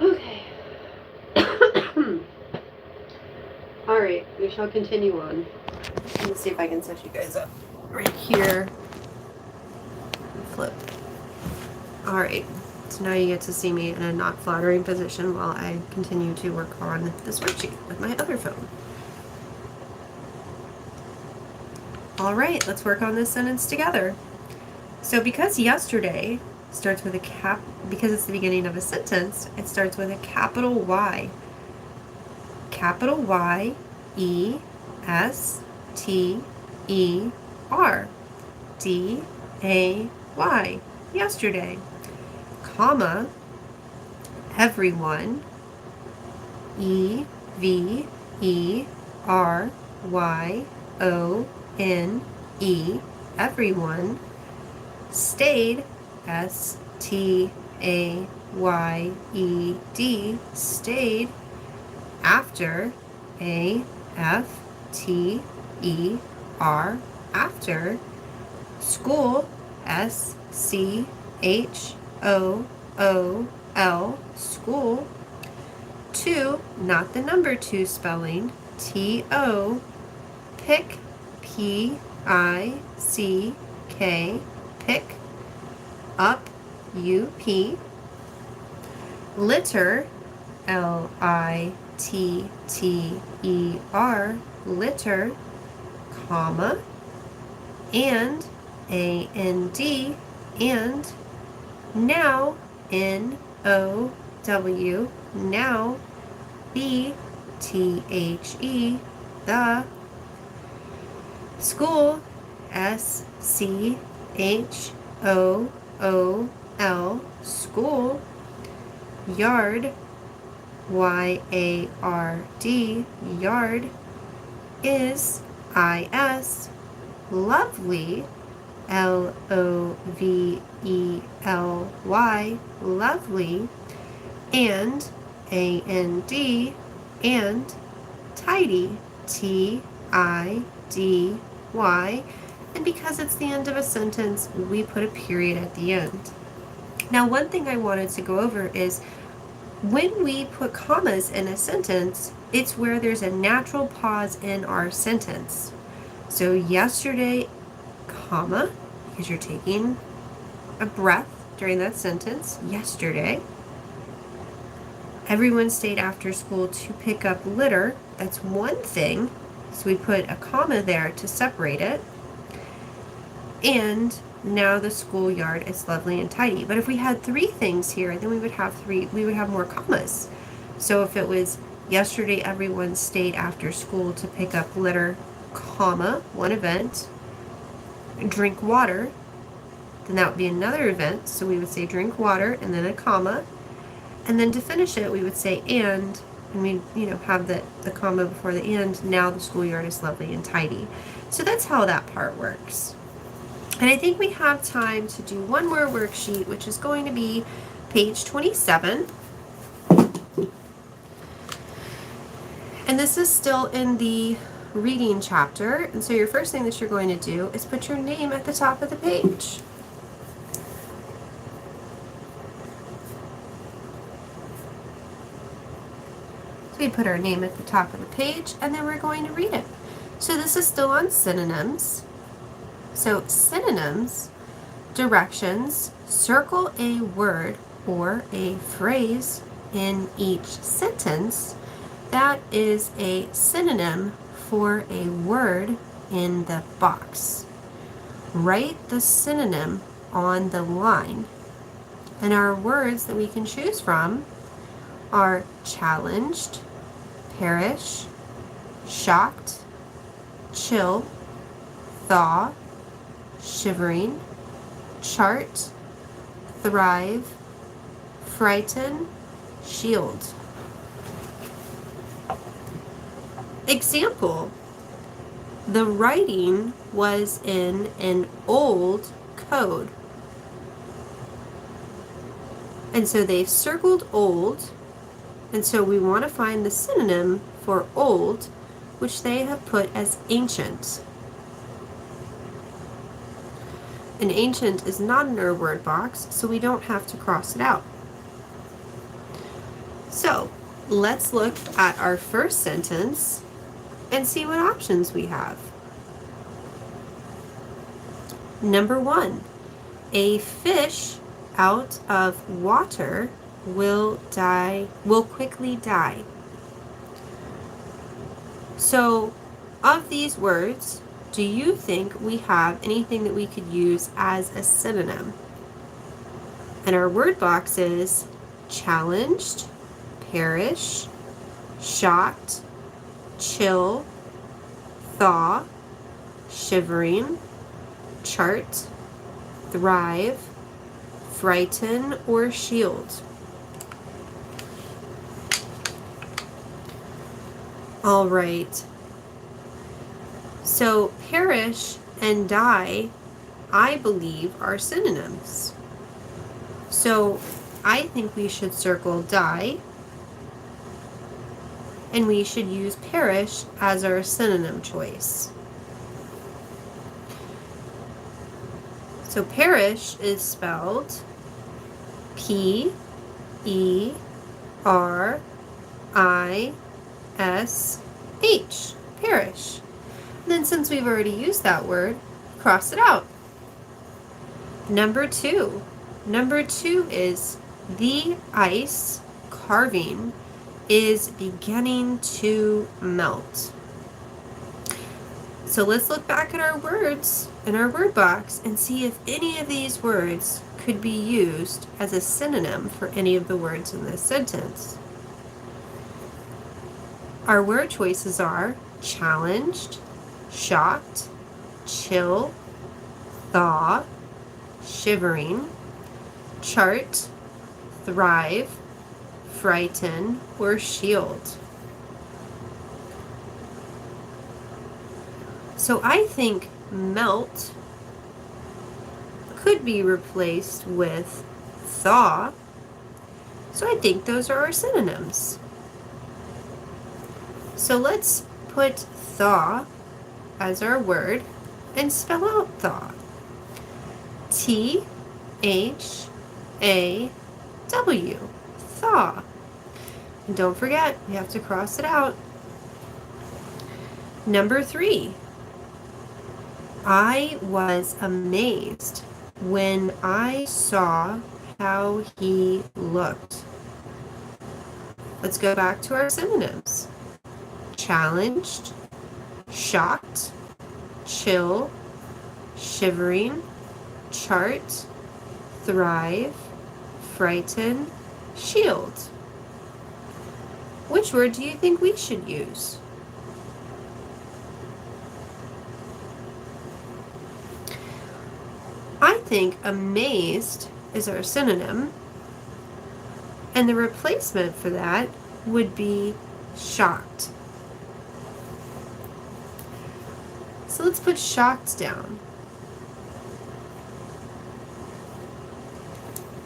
Okay. Alright, we shall continue on. Let's see if I can set you guys up right here. Flip. Alright, so now you get to see me in a not flattering position while I continue to work on this worksheet with my other phone. Alright, let's work on this sentence together. So because yesterday starts with a because it's the beginning of a sentence, it starts with a capital Y. Capital Y, E, S, T, E, R. D, A, Y. Yesterday. Comma, everyone, EVERYONE, everyone, stayed, STAYED, stayed, after, AFTER, after, school, SCHOOL, school, to, not the number 2 spelling, TO, pick, PICK, pick, up, UP, litter, LITTER, litter, comma, and, AND, and, now, NOW, now, BTHE, the, school, SCHOOL, school, yard, YARD, yard, is, IS, lovely, LOVELY, lovely, and, AND, and, tidy, TIDY, and because it's the end of a sentence, we put a period at the end. Now, one thing I wanted to go over is when we put commas in a sentence, it's where there's a natural pause in our sentence. So yesterday, comma, because you're taking a breath during that sentence, yesterday. Everyone stayed after school to pick up litter. That's one thing. So we put a comma there to separate it. And now the schoolyard is lovely and tidy. But if we had 3 things here, then we would have more commas. So if it was yesterday everyone stayed after school to pick up litter, comma, one event, drink water, then that would be another event. So we would say drink water and then a comma. And then to finish it, we would say and we, have the comma before the and. Now the schoolyard is lovely and tidy. So that's how that part works. And I think we have time to do one more worksheet, which is going to be page 27. And this is still in the reading chapter. And so your first thing that you're going to do is put your name at the top of the page. We put our name at the top of the page, and then we're going to read it. So this is still on synonyms. So synonyms, directions, circle a word or a phrase in each sentence that is a synonym for a word in the box. Write the synonym on the line. And our words that we can choose from are challenged, perish, shocked, chill, thaw, shivering, chart, thrive, frighten, shield. Example: the writing was in an old code. And so they've circled old. And so we want to find the synonym for old, which they have put as ancient. And ancient is not in our word box, so we don't have to cross it out. So let's look at our first sentence and see what options we have. Number 1, a fish out of water will quickly die. So, of these words, do you think we have anything that we could use as a synonym? And our word box is challenged, perish, shocked, chill, thaw, shivering, chart, thrive, frighten, or shield. All right. So perish and die, I believe, are synonyms. So I think we should circle die, and we should use perish as our synonym choice. So perish is spelled P-E-R-I-S-H, perish. And then since we've already used that word, cross it out. Number two. Number two is the ice carving is beginning to melt. So let's look back at our words in our word box and see if any of these words could be used as a synonym for any of the words in this sentence. Our word choices are challenged, shocked, chill, thaw, shivering, chart, thrive, frighten, or shield. So I think melt could be replaced with thaw. So I think those are our synonyms. So let's put thaw as our word and spell out thaw. T-H-A-W, thaw. And don't forget, you have to cross it out. Number three. I was amazed when I saw how he looked. Let's go back to our synonyms. Challenged, shocked, chill, shivering, chart, thrive, frighten, shield. Which word do you think we should use? I think amazed is our synonym, and the replacement for that would be shocked. So let's put shocked down.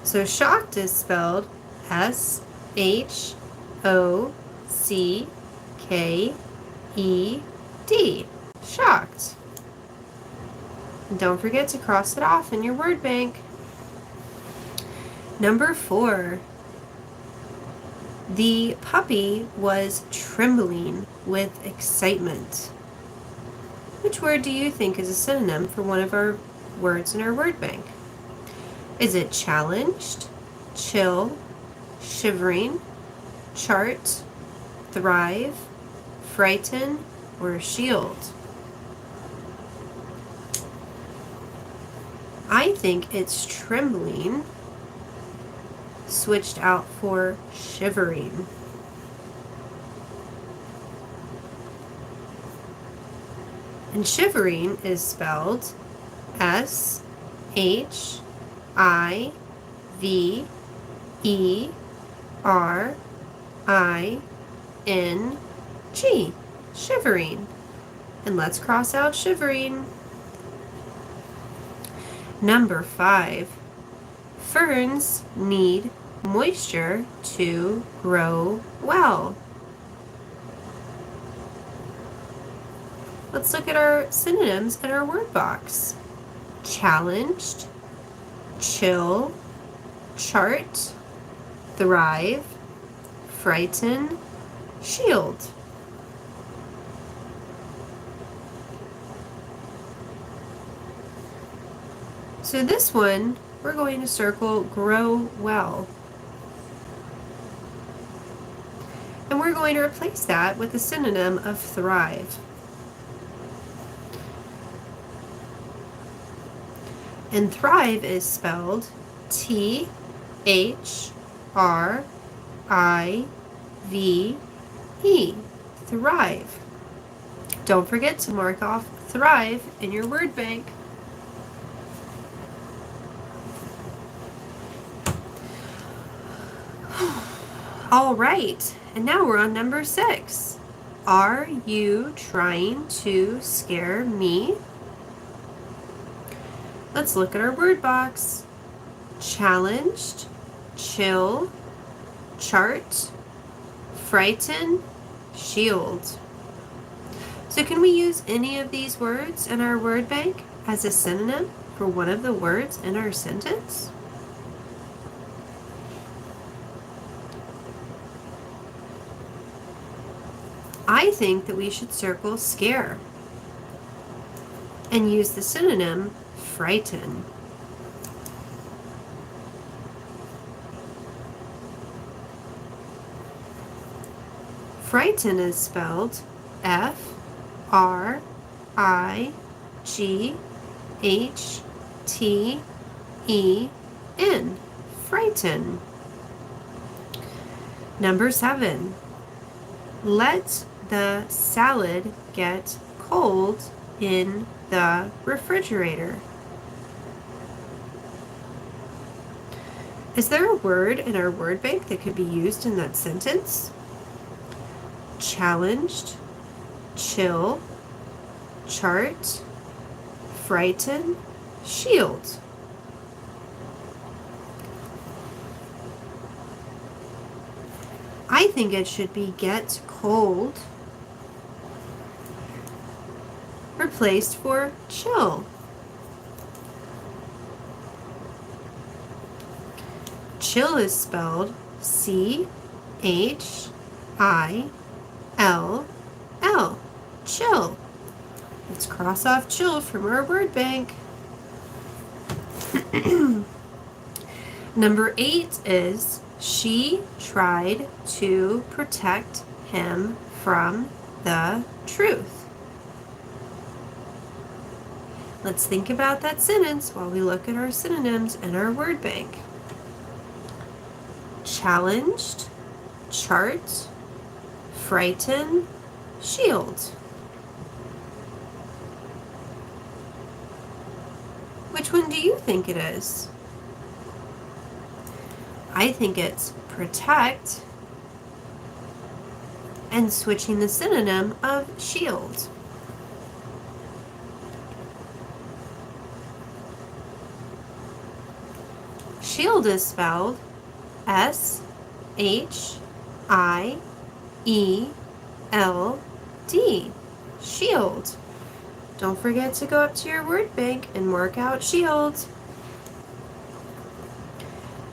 So shocked is spelled S-H-O-C-K-E-D, shocked. And don't forget to cross it off in your word bank. Number four. The puppy was trembling with excitement. Which word do you think is a synonym for one of our words in our word bank? Is it challenged, chill, shivering, chart, thrive, frighten, or shield? I think it's trembling, switched out for shivering. And shivering is spelled S-H-I-V-E-R-I-N-G, shivering. And let's cross out shivering. Number five. Ferns need moisture to grow well. Let's look at our synonyms in our word box. Challenged, chill, chart, thrive, frighten, shield. So this one, we're going to circle grow well. And we're going to replace that with a synonym of thrive. And thrive is spelled T-H-R-I-V-E, thrive. Don't forget to mark off thrive in your word bank. All right, and now we're on number 6. Are you trying to scare me? Let's look at our word box. Challenged, chill, chart, frighten, shield. So can we use any of these words in our word bank as a synonym for one of the words in our sentence? I think that we should circle scare and use the synonym frighten. Frighten is spelled F-R-I-G-H-T-E-N. Frighten. Number 7. Let the salad get cold in the refrigerator. Is there a word in our word bank that could be used in that sentence? Challenged, chill, chart, frighten, shield. I think it should be get cold replaced for chill. Chill is spelled C-H-I-L-L. Chill. Let's cross off chill from our word bank. Number 8 is she tried to protect him from the truth. Let's think about that sentence while we look at our synonyms in our word bank. Challenged, chart, frighten, shield. Which one do you think it is? I think it's protect and switching the synonym of shield. Shield is spelled S-H-I-E-L-D. Shield. Don't forget to go up to your word bank and mark out shield.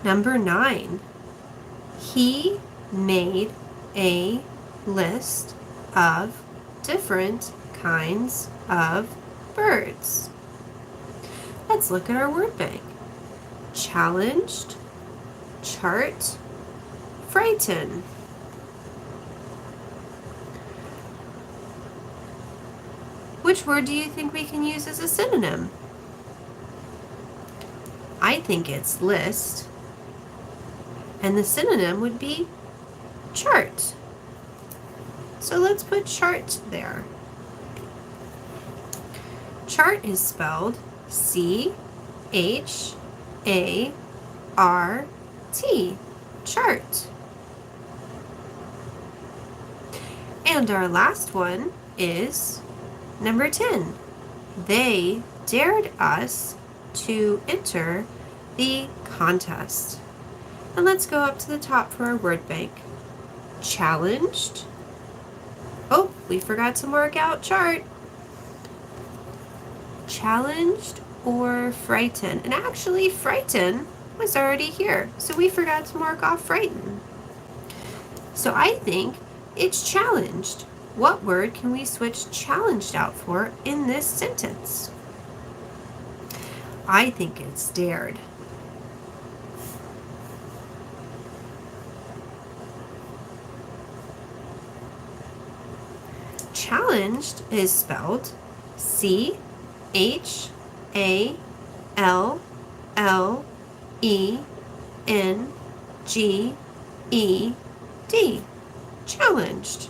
Number 9. He made a list of different kinds of birds. Let's look at our word bank. Challenged, chart, frighten. Which word do you think we can use as a synonym? I think it's list, and the synonym would be chart. So let's put chart there. Chart is spelled C-H-A-R-T. Chart. And our last one is number 10. They dared us to enter the contest. And let's go up to the top for our word bank. Challenged. Oh, we forgot to mark out chart. Challenged or frighten. And actually, frighten was already here, so we forgot to mark off frighten. So I think it's challenged. What word can we switch challenged out for in this sentence? I think it's dared. Challenged is spelled C-H-A-L-L-E-N-G-E-D. Challenged.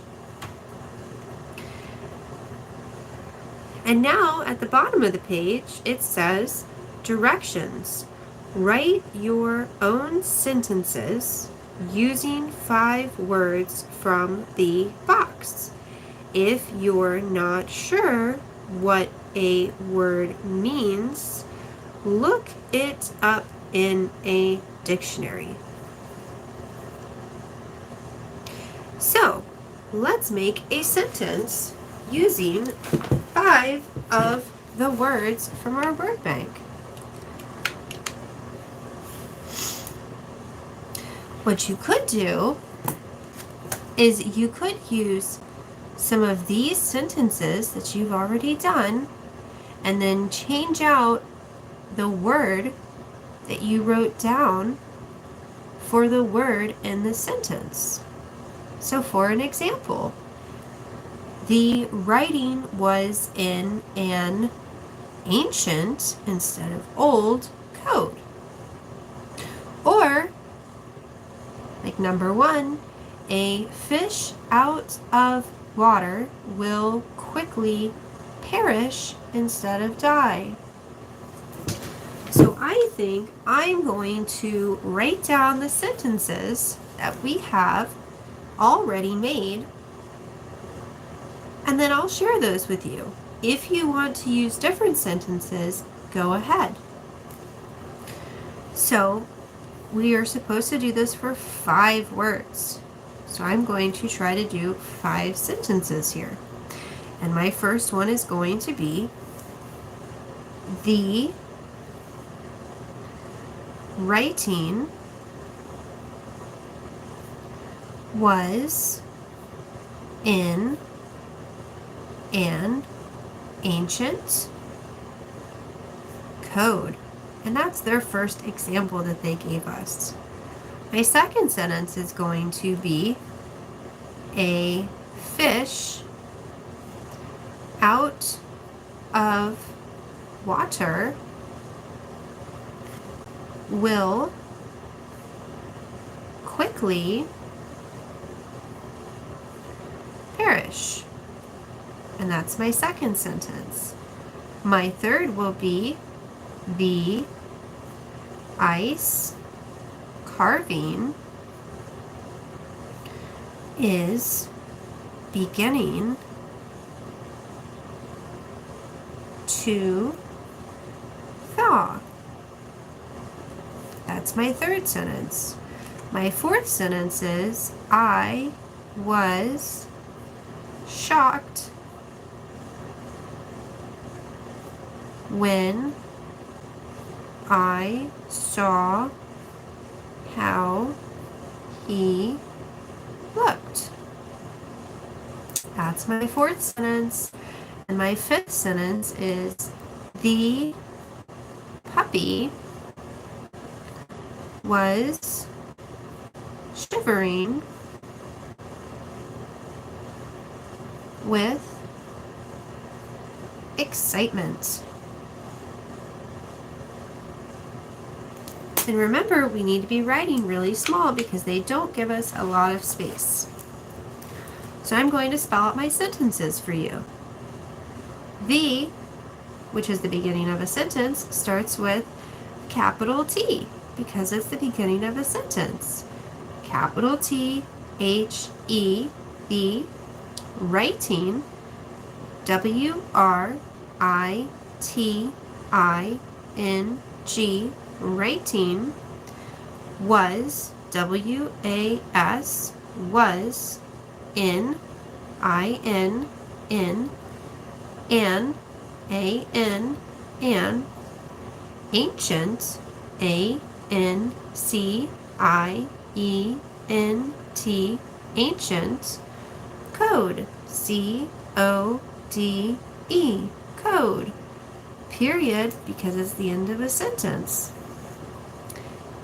And now at the bottom of the page it says directions. Write your own sentences using 5 words from the box. if you're not sure what a word means, look it up in a dictionary. So, let's make a sentence using 5 of the words from our word bank. What you could do is you could use some of these sentences that you've already done and then change out the word that you wrote down for the word in the sentence. So for an example, the writing was in an ancient instead of old code. Or, like number 1, a fish out of water will quickly perish instead of die. So I think I'm going to write down the sentences that we have already made, and then I'll share those with you. If you want to use different sentences, go ahead. So we are supposed to do this for 5 words. So I'm going to try to do 5 sentences here. And my first one is going to be the writing was in an ancient code. And that's their first example that they gave us. My second sentence is going to be a fish out of water will quickly perish. And that's my second sentence. My third will be the ice carving is beginning to thaw. That's my third sentence. My fourth sentence is I was shocked when I saw how he looked. That's my fourth sentence. And my fifth sentence is the puppy was shivering with excitement. And remember, we need to be writing really small because they don't give us a lot of space. So I'm going to spell out my sentences for you. The, which is the beginning of a sentence, starts with capital T because it's the beginning of a sentence. Capital T, H, E, the, writing, W, R, I, T, I, N, G, writing, was, W, A, S, was, in, I, N, in, an, A, N, an, ancient, A, N, C, I, E, N, T, ancient, code, C, O, D, E, code, period, because it's the end of a sentence.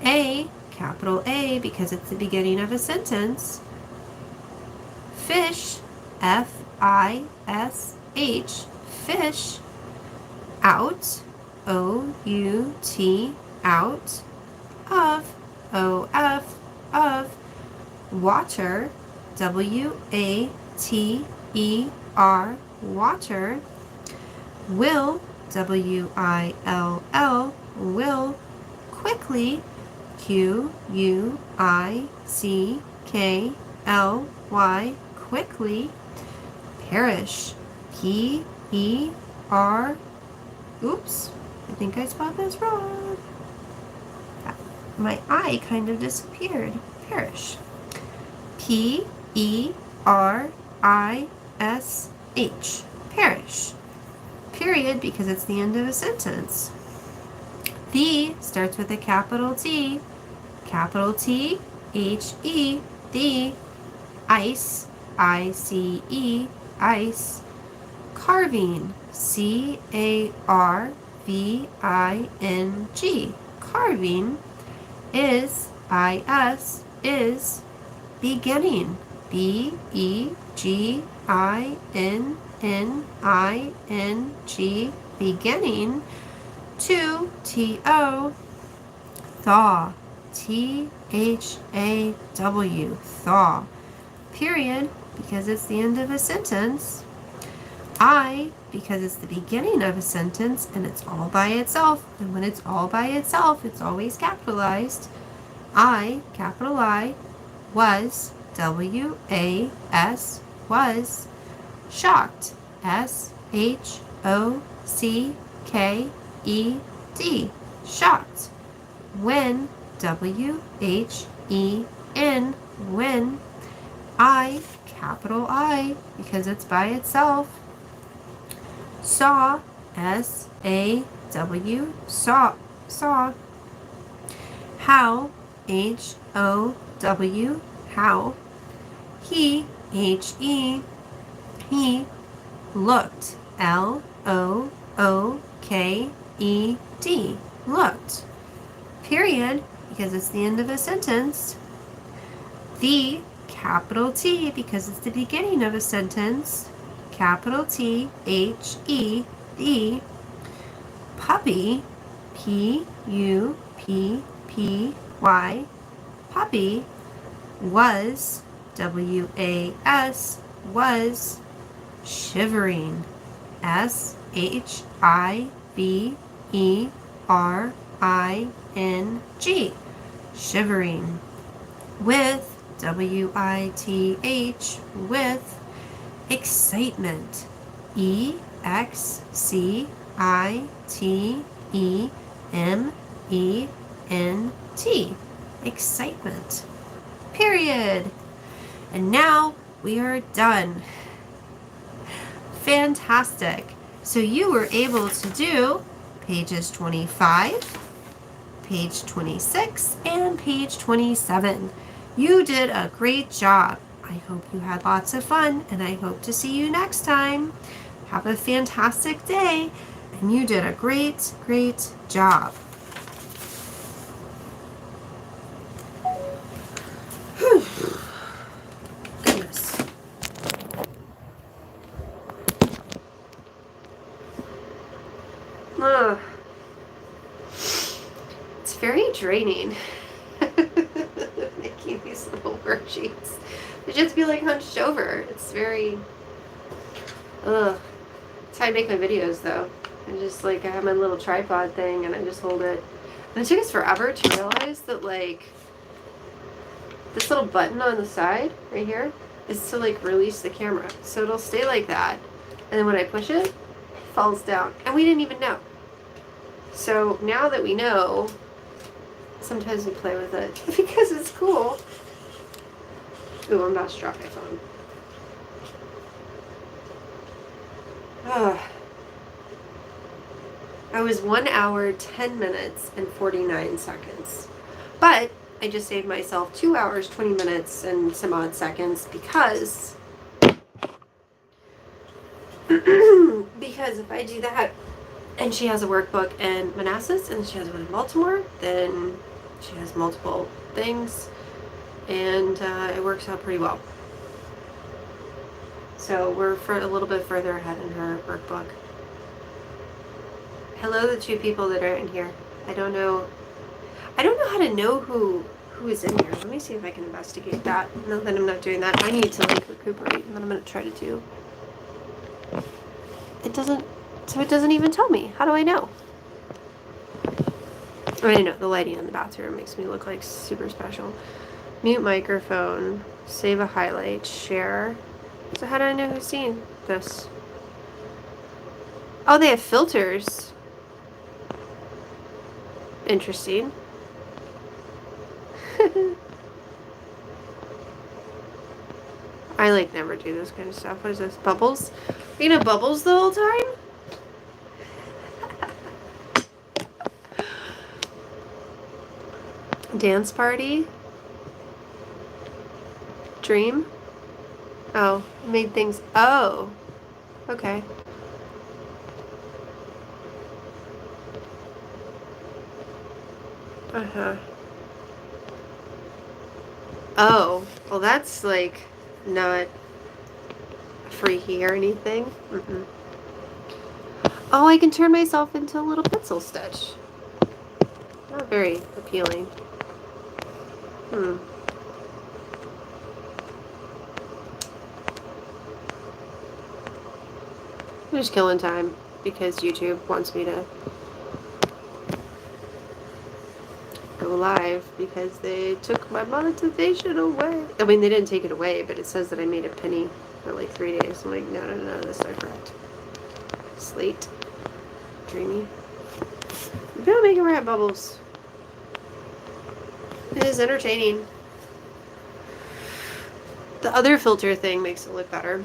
A, capital A, because it's the beginning of a sentence. Fish, F-I-S-H, fish, out, O-U-T, out, of, O-F, of, water, W-A-T-E-R, water, will, W-I-L-L, will, quickly, Q-U-I-C-K-L-Y, quickly, Perish. P-E-R. Oops. I think I spelled this wrong. My I kind of disappeared. Perish. P-E-R-I-S-H. Perish. Period, because it's the end of a sentence. The starts with a capital T. Capital T, H-E, the. Ice, I-C-E, ice. Carving, C-A-R-V-I-N-G. Carving is, I-S, is. Beginning, B-E-G-I-N-N-I-N-G. Beginning. To, T-O. Thaw, T-H-A-W. Thaw. Period, because it's the end of a sentence. I, because it's the beginning of a sentence and it's all by itself. And when it's all by itself, it's always capitalized. I, capital I, was, W-A-S, was. Shocked, S-H-O-C-K-E-D. Shocked. When, W-H-E-N, when. I, capital I, because it's by itself. Saw, S-A-W, saw, saw. How, H-O-W, how. He, H-E, he. Looked, L-O-O-K-E-D, looked. Period, because it's the end of a sentence. The, capital T, because it's the beginning of a sentence. Capital T, H-E-D. Puppy, P-U-P-P-Y. Puppy was, W-A-S, was. Shivering, S-H-I-V-E-R-I-N-G. Shivering. With, W-I-T-H, with. Excitement, E-X-C-I-T-E-M-E-N-T. Excitement. Period. And now we are done. Fantastic. So you were able to do pages 25, page 26, and page 27. You did a great job. I hope you had lots of fun, and I hope to see you next time. Have a fantastic day, and you did a great, great job. Whew. Goodness. Ugh. It's very draining. Making these little worksheets. They just feel like hunched over. It's very, ugh. That's how I make my videos, though. I just, like, I have my little tripod thing, and I just hold it. And it took us forever to realize that, like, this little button on the side, right here, is to, like, release the camera. So it'll stay like that. And then when I push it, it falls down. And we didn't even know. So now that we know, sometimes we play with it because it's cool. Ooh, I'm about to drop my phone. I was 1 hour, 10 minutes, and 49 seconds. But I just saved myself 2 hours, 20 minutes, and some odd seconds because if I do that, and she has a workbook in Manassas, and she has one in Baltimore, then she has multiple things. And it works out pretty well. So we're a little bit further ahead in her workbook. Hello, the two people that are in here. I don't know how to know who is in here. Let me see if I can investigate that. Not that I'm not doing that. I need to, like, recuperate, and then I'm going to try to do. It doesn't even tell me. How do I know? I know the lighting in the bathroom makes me look like super special. Mute microphone, save a highlight, share. So how do I know who's seen this? Oh, they have filters. Interesting. I like never do this kind of stuff. What is this? Bubbles? Are you gonna bubbles the whole time? Dance party? Dream? Oh, made things. Oh, okay. Uh-huh. Oh, well, that's like not freaky or anything. Mm-mm. Oh, I can turn myself into a little pencil sketch. Not very appealing. Hmm. I'm just killing time because YouTube wants me to go live because they took my monetization away. I mean, they didn't take it away, but it says that I made a penny for like 3 days. I'm like, no, no, no, that's not correct. Slate. Dreamy. Maybe I'll make a rat bubbles. It is entertaining. The other filter thing makes it look better.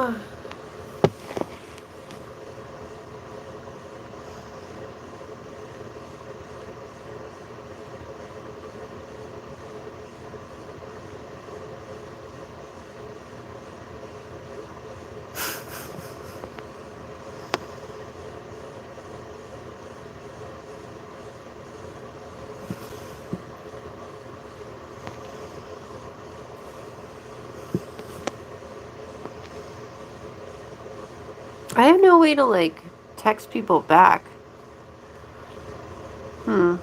Ah. I have no way to like text people back. Hmm.